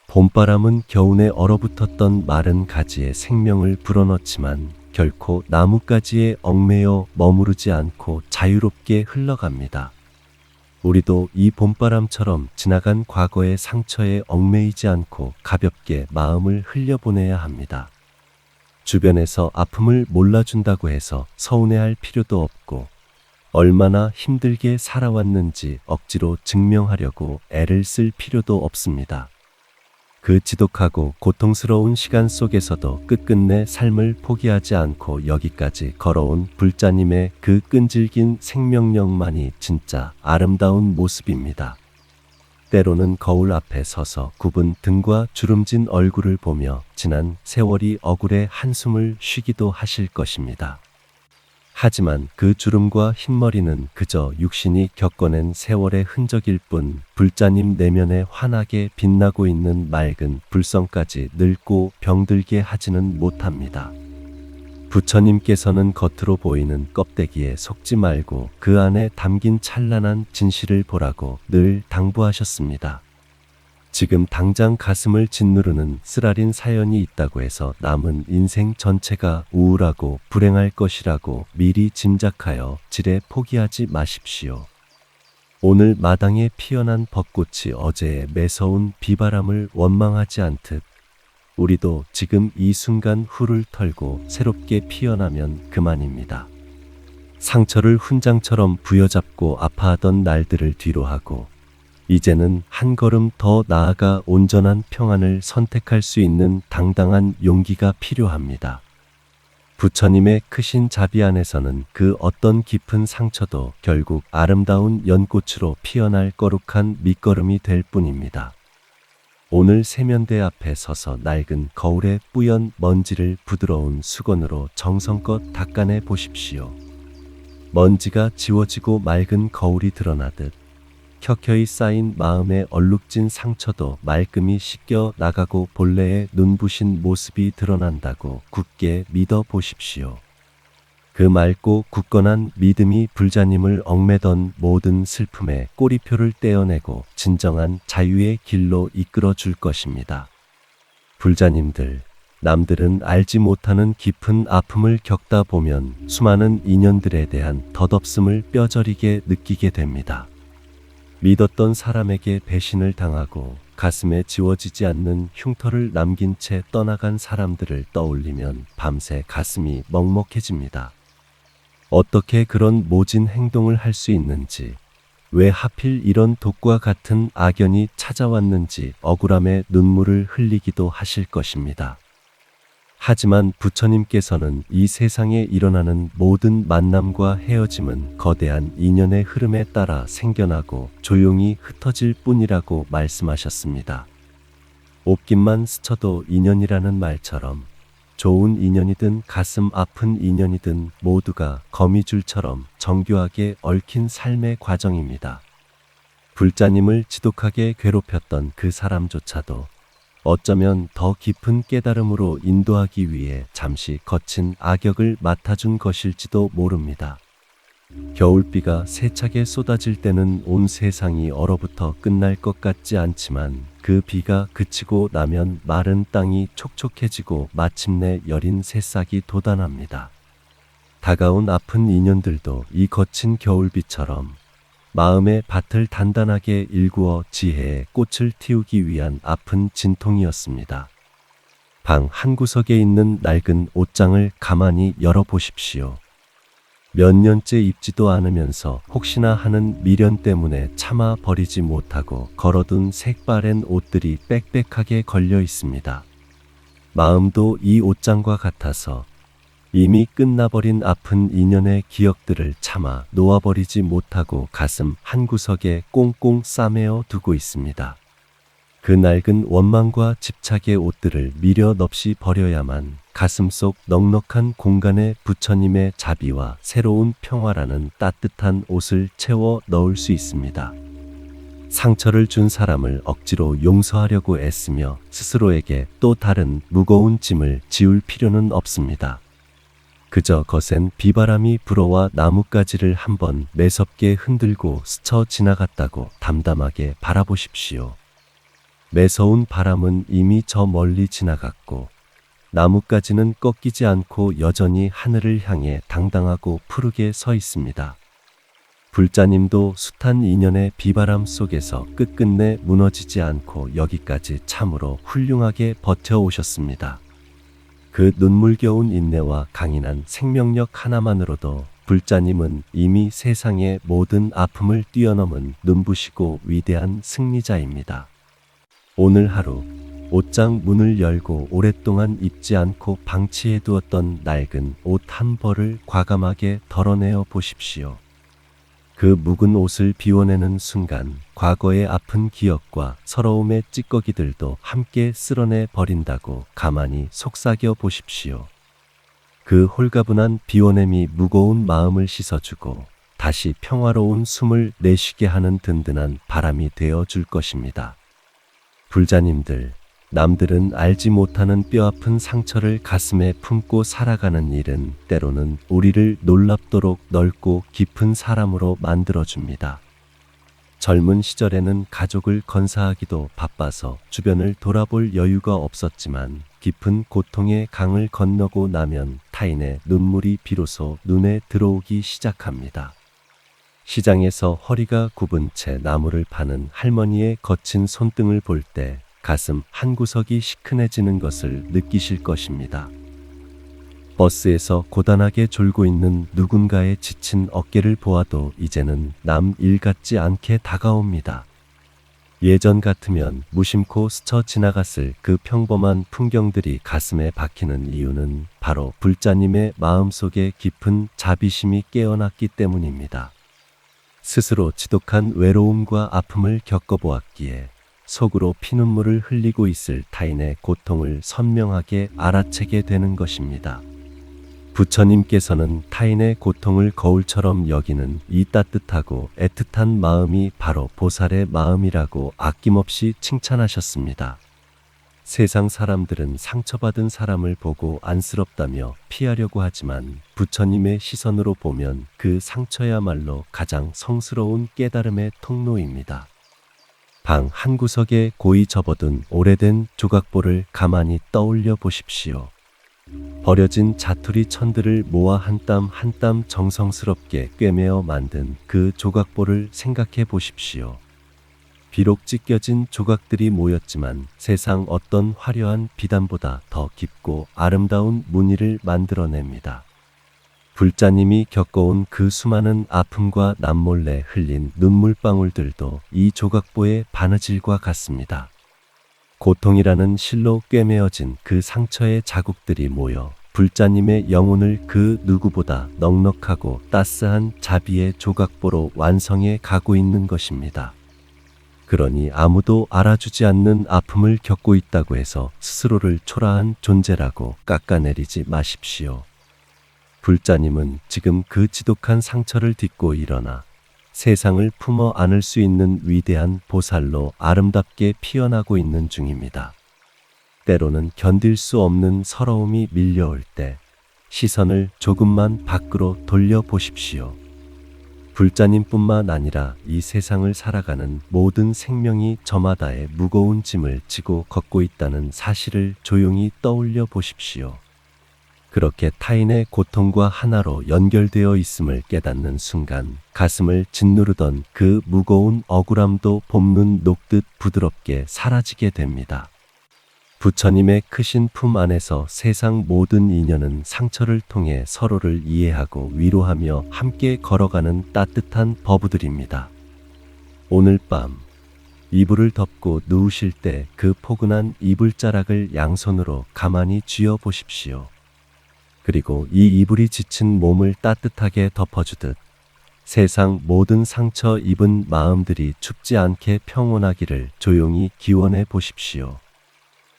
봄바람은 겨우내 얼어붙었던 마른 가지에 생명을 불어넣지만 결코 나뭇가지에 얽매여 머무르지 않고 자유롭게 흘러갑니다. 우리도 이 봄바람처럼 지나간 과거의 상처에 얽매이지 않고 가볍게 마음을 흘려보내야 합니다. 주변에서 아픔을 몰라준다고 해서 서운해할 필요도 없고 얼마나 힘들게 살아왔는지 억지로 증명하려고 애를 쓸 필요도 없습니다. 그 지독하고 고통스러운 시간 속에서도 끝끝내 삶을 포기하지 않고 여기까지 걸어온 불자님의 그 끈질긴 생명력만이 진짜 아름다운 모습입니다. 때로는 거울 앞에 서서 굽은 등과 주름진 얼굴을 보며 지난 세월이 억울해 한숨을 쉬기도 하실 것입니다. 하지만 그 주름과 흰머리는 그저 육신이 겪어낸 세월의 흔적일 뿐 불자님 내면에 환하게 빛나고 있는 맑은 불성까지 늙고 병들게 하지는 못합니다. 부처님께서는 겉으로 보이는 껍데기에 속지 말고 그 안에 담긴 찬란한 진실을 보라고 늘 당부하셨습니다. 지금 당장 가슴을 짓누르는 쓰라린 사연이 있다고 해서 남은 인생 전체가 우울하고 불행할 것이라고 미리 짐작하여 지레 포기하지 마십시오. 오늘 마당에 피어난 벚꽃이 어제의 매서운 비바람을 원망하지 않듯 우리도 지금 이 순간 훌을 털고 새롭게 피어나면 그만입니다. 상처를 훈장처럼 부여잡고 아파하던 날들을 뒤로하고 이제는 한 걸음 더 나아가 온전한 평안을 선택할 수 있는 당당한 용기가 필요합니다. 부처님의 크신 자비 안에서는 그 어떤 깊은 상처도 결국 아름다운 연꽃으로 피어날 거룩한 밑거름이 될 뿐입니다. 오늘 세면대 앞에 서서 낡은 거울에 뿌연 먼지를 부드러운 수건으로 정성껏 닦아내 보십시오. 먼지가 지워지고 맑은 거울이 드러나듯 켜켜이 쌓인 마음의 얼룩진 상처도 말끔히 씻겨 나가고 본래의 눈부신 모습이 드러난다고 굳게 믿어 보십시오. 그 맑고 굳건한 믿음이 불자님을 얽매던 모든 슬픔의 꼬리표를 떼어내고 진정한 자유의 길로 이끌어 줄 것입니다. 불자님들, 남들은 알지 못하는 깊은 아픔을 겪다 보면 수많은 인연들에 대한 덧없음을 뼈저리게 느끼게 됩니다. 믿었던 사람에게 배신을 당하고 가슴에 지워지지 않는 흉터를 남긴 채 떠나간 사람들을 떠올리면 밤새 가슴이 먹먹해집니다. 어떻게 그런 모진 행동을 할 수 있는지, 왜 하필 이런 독과 같은 악연이 찾아왔는지 억울함에 눈물을 흘리기도 하실 것입니다. 하지만 부처님께서는 이 세상에 일어나는 모든 만남과 헤어짐은 거대한 인연의 흐름에 따라 생겨나고 조용히 흩어질 뿐이라고 말씀하셨습니다. 옷깃만 스쳐도 인연이라는 말처럼 좋은 인연이든 가슴 아픈 인연이든 모두가 거미줄처럼 정교하게 얽힌 삶의 과정입니다. 불자님을 지독하게 괴롭혔던 그 사람조차도 어쩌면 더 깊은 깨달음으로 인도하기 위해 잠시 거친 악역을 맡아준 것일지도 모릅니다. 겨울비가 세차게 쏟아질 때는 온 세상이 얼어붙어 끝날 것 같지 않지만 그 비가 그치고 나면 마른 땅이 촉촉해지고 마침내 여린 새싹이 돋아납니다. 다가온 아픈 인연들도 이 거친 겨울비처럼 마음의 밭을 단단하게 일구어 지혜의 꽃을 틔우기 위한 아픈 진통이었습니다. 방 한구석에 있는 낡은 옷장을 가만히 열어보십시오. 몇 년째 입지도 않으면서 혹시나 하는 미련 때문에 참아 버리지 못하고 걸어둔 색바랜 옷들이 빽빽하게 걸려 있습니다. 마음도 이 옷장과 같아서 이미 끝나버린 아픈 인연의 기억들을 참아 놓아버리지 못하고 가슴 한구석에 꽁꽁 싸매어 두고 있습니다. 그 낡은 원망과 집착의 옷들을 미련 없이 버려야만 가슴속 넉넉한 공간에 부처님의 자비와 새로운 평화라는 따뜻한 옷을 채워 넣을 수 있습니다. 상처를 준 사람을 억지로 용서하려고 애쓰며 스스로에게 또 다른 무거운 짐을 지울 필요는 없습니다. 그저 거센 비바람이 불어와 나뭇가지를 한번 매섭게 흔들고 스쳐 지나갔다고 담담하게 바라보십시오. 매서운 바람은 이미 저 멀리 지나갔고 나뭇가지는 꺾이지 않고 여전히 하늘을 향해 당당하고 푸르게 서 있습니다. 불자님도 숱한 인연의 비바람 속에서 끝끝내 무너지지 않고 여기까지 참으로 훌륭하게 버텨오셨습니다. 그 눈물겨운 인내와 강인한 생명력 하나만으로도 불자님은 이미 세상의 모든 아픔을 뛰어넘은 눈부시고 위대한 승리자입니다. 오늘 하루 옷장 문을 열고 오랫동안 입지 않고 방치해 두었던 낡은 옷 한 벌을 과감하게 덜어내어 보십시오. 그 묵은 옷을 비워내는 순간 과거의 아픈 기억과 서러움의 찌꺼기들도 함께 쓸어내 버린다고 가만히 속삭여 보십시오. 그 홀가분한 비워냄이 무거운 마음을 씻어주고 다시 평화로운 숨을 내쉬게 하는 든든한 바람이 되어 줄 것입니다. 불자님들, 남들은 알지 못하는 뼈아픈 상처를 가슴에 품고 살아가는 일은 때로는 우리를 놀랍도록 넓고 깊은 사람으로 만들어줍니다. 젊은 시절에는 가족을 건사하기도 바빠서 주변을 돌아볼 여유가 없었지만 깊은 고통의 강을 건너고 나면 타인의 눈물이 비로소 눈에 들어오기 시작합니다. 시장에서 허리가 굽은 채 나무를 파는 할머니의 거친 손등을 볼 때 가슴 한구석이 시큰해지는 것을 느끼실 것입니다. 버스에서 고단하게 졸고 있는 누군가의 지친 어깨를 보아도 이제는 남 일 같지 않게 다가옵니다. 예전 같으면 무심코 스쳐 지나갔을 그 평범한 풍경들이 가슴에 박히는 이유는 바로 불자님의 마음속에 깊은 자비심이 깨어났기 때문입니다. 스스로 지독한 외로움과 아픔을 겪어보았기에 속으로 피눈물을 흘리고 있을 타인의 고통을 선명하게 알아채게 되는 것입니다. 부처님께서는 타인의 고통을 거울처럼 여기는 이 따뜻하고 애틋한 마음이 바로 보살의 마음이라고 아낌없이 칭찬하셨습니다. 세상 사람들은 상처받은 사람을 보고 안쓰럽다며 피하려고 하지만 부처님의 시선으로 보면 그 상처야말로 가장 성스러운 깨달음의 통로입니다. 방 한구석에 고이 접어둔 오래된 조각보를 가만히 떠올려 보십시오. 버려진 자투리 천들을 모아 한 땀 한 땀 정성스럽게 꿰매어 만든 그 조각보를 생각해 보십시오. 비록 찢겨진 조각들이 모였지만 세상 어떤 화려한 비단보다 더 깊고 아름다운 무늬를 만들어냅니다. 불자님이 겪어온 그 수많은 아픔과 남몰래 흘린 눈물방울들도 이 조각보의 바느질과 같습니다. 고통이라는 실로 꿰매어진 그 상처의 자국들이 모여 불자님의 영혼을 그 누구보다 넉넉하고 따스한 자비의 조각보로 완성해 가고 있는 것입니다. 그러니 아무도 알아주지 않는 아픔을 겪고 있다고 해서 스스로를 초라한 존재라고 깎아내리지 마십시오. 불자님은 지금 그 지독한 상처를 딛고 일어나 세상을 품어 안을 수 있는 위대한 보살로 아름답게 피어나고 있는 중입니다. 때로는 견딜 수 없는 서러움이 밀려올 때 시선을 조금만 밖으로 돌려보십시오. 불자님뿐만 아니라 이 세상을 살아가는 모든 생명이 저마다의 무거운 짐을 지고 걷고 있다는 사실을 조용히 떠올려 보십시오. 그렇게 타인의 고통과 하나로 연결되어 있음을 깨닫는 순간 가슴을 짓누르던 그 무거운 억울함도 봄눈 녹듯 부드럽게 사라지게 됩니다. 부처님의 크신 품 안에서 세상 모든 인연은 상처를 통해 서로를 이해하고 위로하며 함께 걸어가는 따뜻한 버부들입니다. 오늘 밤 이불을 덮고 누우실 때 그 포근한 이불자락을 양손으로 가만히 쥐어 보십시오. 그리고 이 이불이 지친 몸을 따뜻하게 덮어주듯 세상 모든 상처 입은 마음들이 춥지 않게 평온하기를 조용히 기원해 보십시오.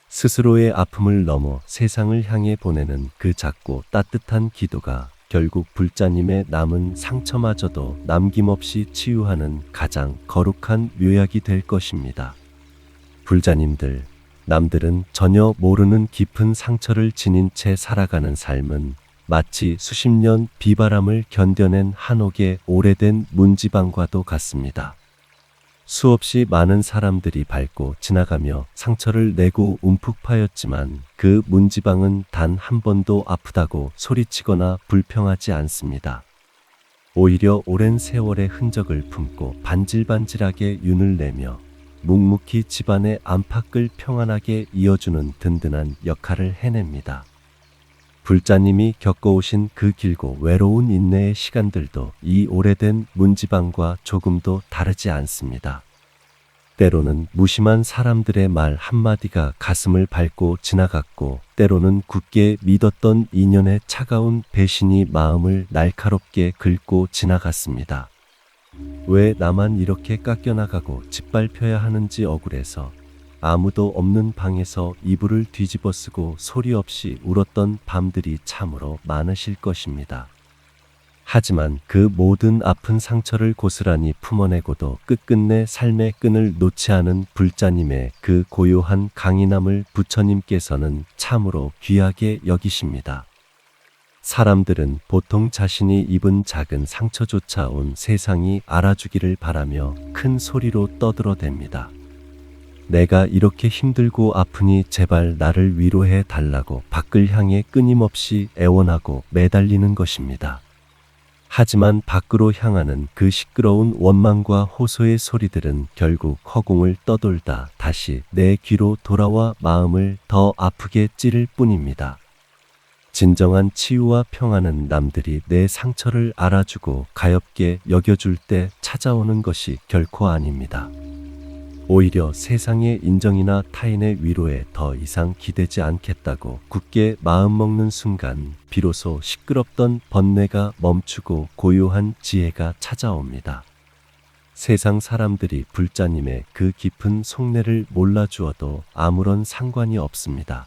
스스로의 아픔을 넘어 세상을 향해 보내는 그 작고 따뜻한 기도가 결국 불자님의 남은 상처마저도 남김없이 치유하는 가장 거룩한 묘약이 될 것입니다. 불자님들, 남들은 전혀 모르는 깊은 상처를 지닌 채 살아가는 삶은 마치 수십 년 비바람을 견뎌낸 한옥의 오래된 문지방과도 같습니다. 수없이 많은 사람들이 밟고 지나가며 상처를 내고 움푹 파였지만 그 문지방은 단 한 번도 아프다고 소리치거나 불평하지 않습니다. 오히려 오랜 세월의 흔적을 품고 반질반질하게 윤을 내며 묵묵히 집안의 안팎을 평안하게 이어주는 든든한 역할을 해냅니다. 불자님이 겪어오신 그 길고 외로운 인내의 시간들도 이 오래된 문지방과 조금도 다르지 않습니다. 때로는 무심한 사람들의 말 한마디가 가슴을 밟고 지나갔고, 때로는 굳게 믿었던 인연의 차가운 배신이 마음을 날카롭게 긁고 지나갔습니다. 왜 나만 이렇게 깎여나가고 짓밟혀야 하는지 억울해서 아무도 없는 방에서 이불을 뒤집어 쓰고 소리 없이 울었던 밤들이 참으로 많으실 것입니다. 하지만 그 모든 아픈 상처를 고스란히 품어내고도 끝끝내 삶의 끈을 놓지 않은 불자님의 그 고요한 강인함을 부처님께서는 참으로 귀하게 여기십니다. 사람들은 보통 자신이 입은 작은 상처조차 온 세상이 알아주기를 바라며 큰 소리로 떠들어댑니다. 내가 이렇게 힘들고 아프니 제발 나를 위로해 달라고 밖을 향해 끊임없이 애원하고 매달리는 것입니다. 하지만 밖으로 향하는 그 시끄러운 원망과 호소의 소리들은 결국 허공을 떠돌다 다시 내 귀로 돌아와 마음을 더 아프게 찌를 뿐입니다. 진정한 치유와 평안은 남들이 내 상처를 알아주고 가엾게 여겨줄 때 찾아오는 것이 결코 아닙니다. 오히려 세상의 인정이나 타인의 위로에 더 이상 기대지 않겠다고 굳게 마음먹는 순간 비로소 시끄럽던 번뇌가 멈추고 고요한 지혜가 찾아옵니다. 세상 사람들이 불자님의 그 깊은 속내를 몰라주어도 아무런 상관이 없습니다.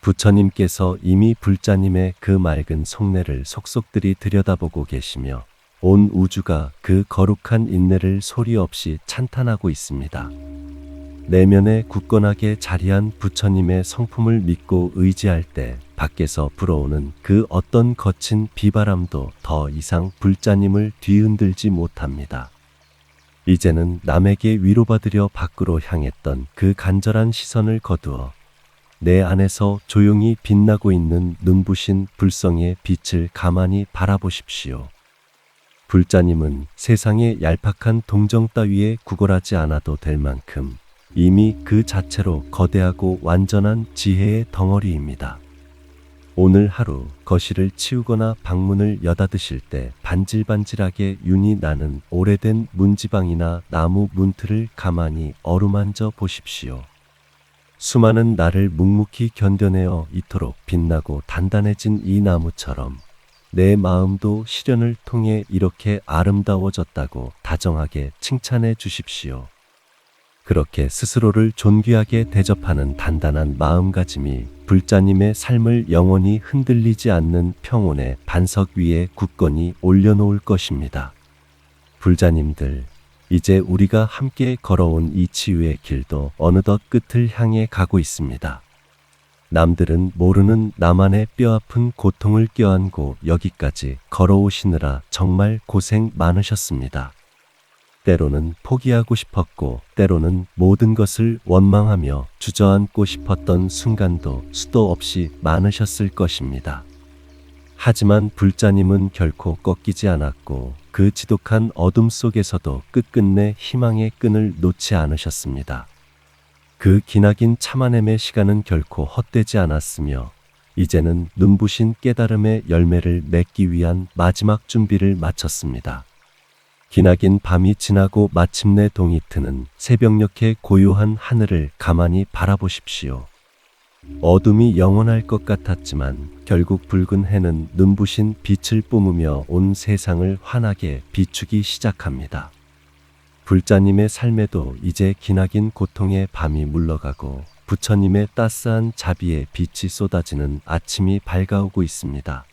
부처님께서 이미 불자님의 그 맑은 속내를 속속들이 들여다보고 계시며 온 우주가 그 거룩한 인내를 소리 없이 찬탄하고 있습니다. 내면에 굳건하게 자리한 부처님의 성품을 믿고 의지할 때 밖에서 불어오는 그 어떤 거친 비바람도 더 이상 불자님을 뒤흔들지 못합니다. 이제는 남에게 위로받으려 밖으로 향했던 그 간절한 시선을 거두어 내 안에서 조용히 빛나고 있는 눈부신 불성의 빛을 가만히 바라보십시오. 불자님은 세상의 얄팍한 동정 따위에 구걸하지 않아도 될 만큼 이미 그 자체로 거대하고 완전한 지혜의 덩어리입니다. 오늘 하루 거실을 치우거나 방문을 여닫으실 때 반질반질하게 윤이 나는 오래된 문지방이나 나무 문틀을 가만히 어루만져 보십시오. 수많은 날을 묵묵히 견뎌내어 이토록 빛나고 단단해진 이 나무처럼 내 마음도 시련을 통해 이렇게 아름다워졌다고 다정하게 칭찬해 주십시오. 그렇게 스스로를 존귀하게 대접하는 단단한 마음가짐이 불자님의 삶을 영원히 흔들리지 않는 평온의 반석 위에 굳건히 올려놓을 것입니다. 불자님들, 이제 우리가 함께 걸어온 이 치유의 길도 어느덧 끝을 향해 가고 있습니다. 남들은 모르는 나만의 뼈아픈 고통을 껴안고 여기까지 걸어오시느라 정말 고생 많으셨습니다. 때로는 포기하고 싶었고 때로는 모든 것을 원망하며 주저앉고 싶었던 순간도 수도 없이 많으셨을 것입니다. 하지만 불자님은 결코 꺾이지 않았고 그 지독한 어둠 속에서도 끝끝내 희망의 끈을 놓지 않으셨습니다. 그 기나긴 참아냄의 시간은 결코 헛되지 않았으며 이제는 눈부신 깨달음의 열매를 맺기 위한 마지막 준비를 마쳤습니다. 기나긴 밤이 지나고 마침내 동이 트는 새벽녘의 고요한 하늘을 가만히 바라보십시오. 어둠이 영원할 것 같았지만 결국 붉은 해는 눈부신 빛을 뿜으며 온 세상을 환하게 비추기 시작합니다. 불자님의 삶에도 이제 기나긴 고통의 밤이 물러가고 부처님의 따스한 자비의 빛이 쏟아지는 아침이 밝아오고 있습니다.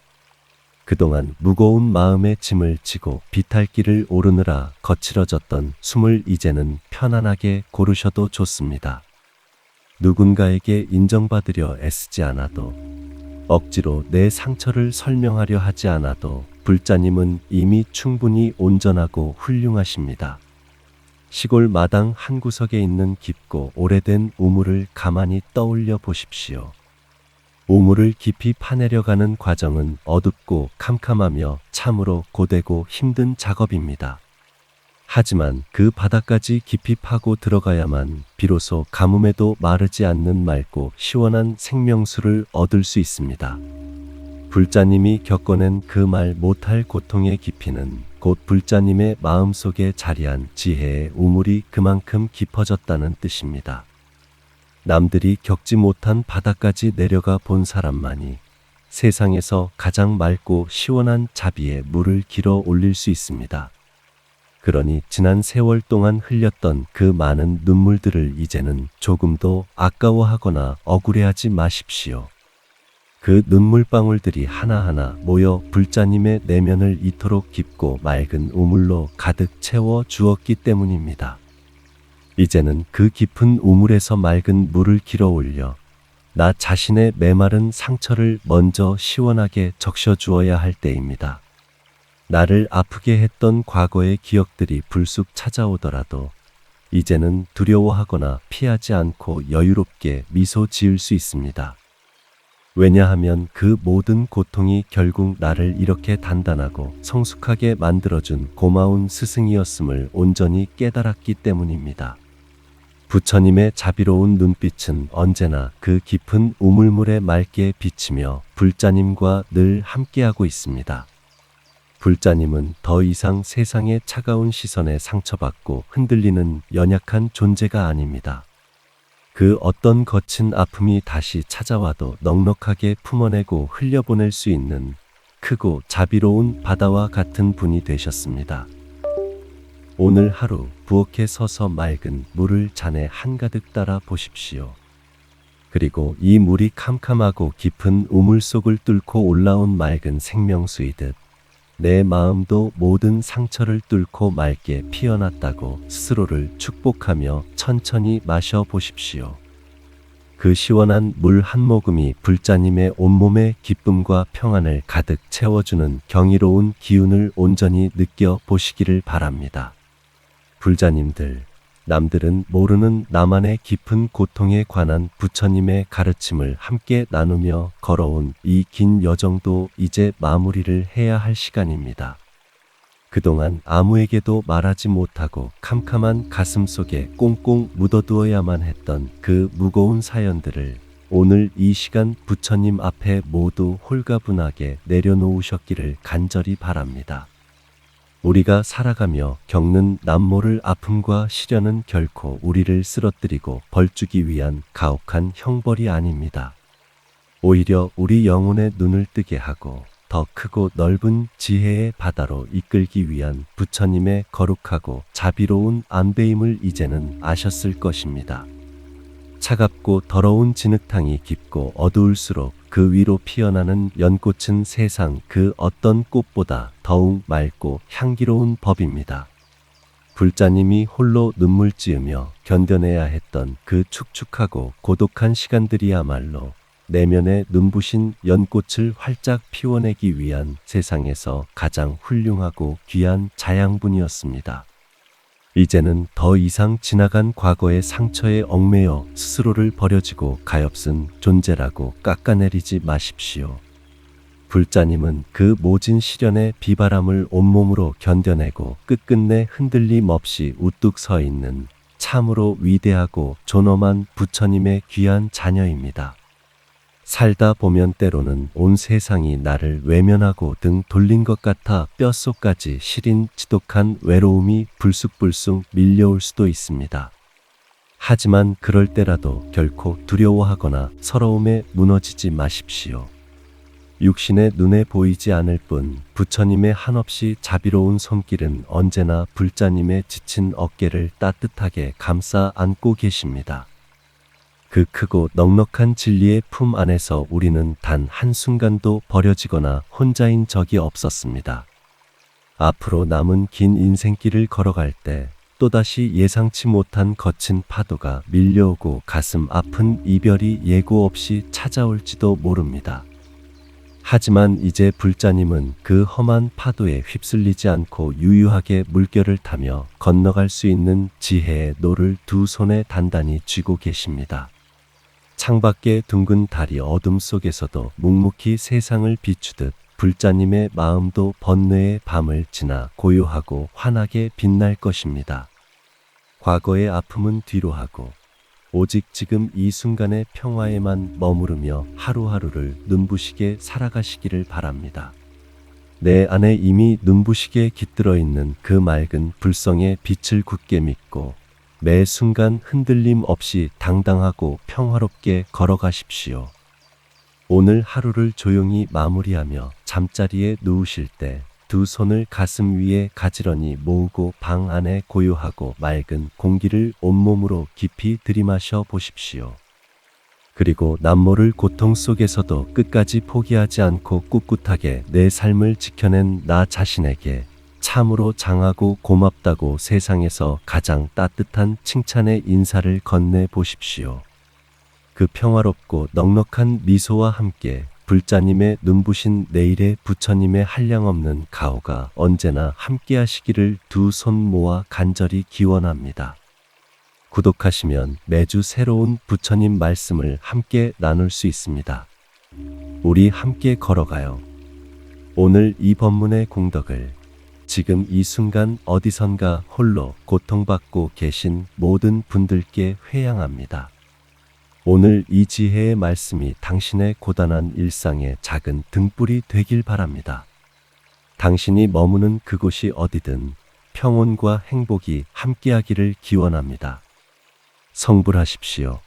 그동안 무거운 마음의 짐을 지고 비탈길을 오르느라 거칠어졌던 숨을 이제는 편안하게 고르셔도 좋습니다. 누군가에게 인정받으려 애쓰지 않아도 억지로 내 상처를 설명하려 하지 않아도 불자님은 이미 충분히 온전하고 훌륭하십니다. 시골 마당 한 구석에 있는 깊고 오래된 우물을 가만히 떠올려 보십시오. 우물을 깊이 파내려가는 과정은 어둡고 캄캄하며 참으로 고되고 힘든 작업입니다. 하지만 그 바닥까지 깊이 파고 들어가야만 비로소 가뭄에도 마르지 않는 맑고 시원한 생명수를 얻을 수 있습니다. 불자님이 겪어낸 그 말 못할 고통의 깊이는 곧 불자님의 마음속에 자리한 지혜의 우물이 그만큼 깊어졌다는 뜻입니다. 남들이 겪지 못한 바다까지 내려가 본 사람만이 세상에서 가장 맑고 시원한 자비의 물을 길어 올릴 수 있습니다. 그러니 지난 세월 동안 흘렸던 그 많은 눈물들을 이제는 조금도 아까워하거나 억울해하지 마십시오. 그 눈물방울들이 하나하나 모여 불자님의 내면을 이토록 깊고 맑은 우물로 가득 채워 주었기 때문입니다. 이제는 그 깊은 우물에서 맑은 물을 길어 올려 나 자신의 메마른 상처를 먼저 시원하게 적셔 주어야 할 때입니다. 나를 아프게 했던 과거의 기억들이 불쑥 찾아오더라도 이제는 두려워하거나 피하지 않고 여유롭게 미소 지을 수 있습니다. 왜냐하면 그 모든 고통이 결국 나를 이렇게 단단하고 성숙하게 만들어준 고마운 스승이었음을 온전히 깨달았기 때문입니다. 부처님의 자비로운 눈빛은 언제나 그 깊은 우물물에 맑게 비치며 불자님과 늘 함께하고 있습니다. 불자님은 더 이상 세상의 차가운 시선에 상처받고 흔들리는 연약한 존재가 아닙니다. 그 어떤 거친 아픔이 다시 찾아와도 넉넉하게 품어내고 흘려보낼 수 있는 크고 자비로운 바다와 같은 분이 되셨습니다. 오늘 하루 부엌에 서서 맑은 물을 잔에 한가득 따라 보십시오. 그리고 이 물이 캄캄하고 깊은 우물 속을 뚫고 올라온 맑은 생명수이듯 내 마음도 모든 상처를 뚫고 맑게 피어났다고 스스로를 축복하며 천천히 마셔 보십시오. 그 시원한 물 한 모금이 불자님의 온몸에 기쁨과 평안을 가득 채워주는 경이로운 기운을 온전히 느껴 보시기를 바랍니다. 불자님들, 남들은 모르는 나만의 깊은 고통에 관한 부처님의 가르침을 함께 나누며 걸어온 이 긴 여정도 이제 마무리를 해야 할 시간입니다. 그동안 아무에게도 말하지 못하고 캄캄한 가슴 속에 꽁꽁 묻어두어야만 했던 그 무거운 사연들을 오늘 이 시간 부처님 앞에 모두 홀가분하게 내려놓으셨기를 간절히 바랍니다. 우리가 살아가며 겪는 남모를 아픔과 시련은 결코 우리를 쓰러뜨리고 벌주기 위한 가혹한 형벌이 아닙니다. 오히려 우리 영혼의 눈을 뜨게 하고 더 크고 넓은 지혜의 바다로 이끌기 위한 부처님의 거룩하고 자비로운 안배임을 이제는 아셨을 것입니다. 차갑고 더러운 진흙탕이 깊고 어두울수록 그 위로 피어나는 연꽃은 세상 그 어떤 꽃보다 더욱 맑고 향기로운 법입니다. 불자님이 홀로 눈물 찌으며 견뎌내야 했던 그 축축하고 고독한 시간들이야말로 내면의 눈부신 연꽃을 활짝 피워내기 위한 세상에서 가장 훌륭하고 귀한 자양분이었습니다. 이제는 더 이상 지나간 과거의 상처에 얽매여 스스로를 버려지고 가엾은 존재라고 깎아내리지 마십시오. 불자님은 그 모진 시련의 비바람을 온몸으로 견뎌내고 끝끝내 흔들림 없이 우뚝 서 있는 참으로 위대하고 존엄한 부처님의 귀한 자녀입니다. 살다 보면 때로는 온 세상이 나를 외면하고 등 돌린 것 같아 뼛속까지 시린 지독한 외로움이 불쑥불쑥 밀려올 수도 있습니다. 하지만 그럴 때라도 결코 두려워하거나 서러움에 무너지지 마십시오. 육신의 눈에 보이지 않을 뿐 부처님의 한없이 자비로운 손길은 언제나 불자님의 지친 어깨를 따뜻하게 감싸 안고 계십니다. 그 크고 넉넉한 진리의 품 안에서 우리는 단 한순간도 버려지거나 혼자인 적이 없었습니다. 앞으로 남은 긴 인생길을 걸어갈 때 또다시 예상치 못한 거친 파도가 밀려오고 가슴 아픈 이별이 예고 없이 찾아올지도 모릅니다. 하지만 이제 불자님은 그 험한 파도에 휩쓸리지 않고 유유하게 물결을 타며 건너갈 수 있는 지혜의 노를 두 손에 단단히 쥐고 계십니다. 창밖의 둥근 달이 어둠 속에서도 묵묵히 세상을 비추듯 불자님의 마음도 번뇌의 밤을 지나 고요하고 환하게 빛날 것입니다. 과거의 아픔은 뒤로 하고 오직 지금 이 순간의 평화에만 머무르며 하루하루를 눈부시게 살아가시기를 바랍니다. 내 안에 이미 눈부시게 깃들어 있는 그 맑은 불성의 빛을 굳게 믿고 매 순간 흔들림 없이 당당하고 평화롭게 걸어가십시오. 오늘 하루를 조용히 마무리하며 잠자리에 누우실 때 두 손을 가슴 위에 가지런히 모으고 방 안에 고요하고 맑은 공기를 온몸으로 깊이 들이마셔 보십시오. 그리고 남모를 고통 속에서도 끝까지 포기하지 않고 꿋꿋하게 내 삶을 지켜낸 나 자신에게 참으로 장하고 고맙다고 세상에서 가장 따뜻한 칭찬의 인사를 건네 보십시오. 그 평화롭고 넉넉한 미소와 함께 불자님의 눈부신 내일의 부처님의 한량없는 가호가 언제나 함께 하시기를 두 손 모아 간절히 기원합니다. 구독하시면 매주 새로운 부처님 말씀을 함께 나눌 수 있습니다. 우리 함께 걸어가요. 오늘 이 본문의 공덕을 지금 이 순간 어디선가 홀로 고통받고 계신 모든 분들께 회양합니다. 오늘 이 지혜의 말씀이 당신의 고단한 일상의 작은 등불이 되길 바랍니다. 당신이 머무는 그곳이 어디든 평온과 행복이 함께하기를 기원합니다. 성불하십시오.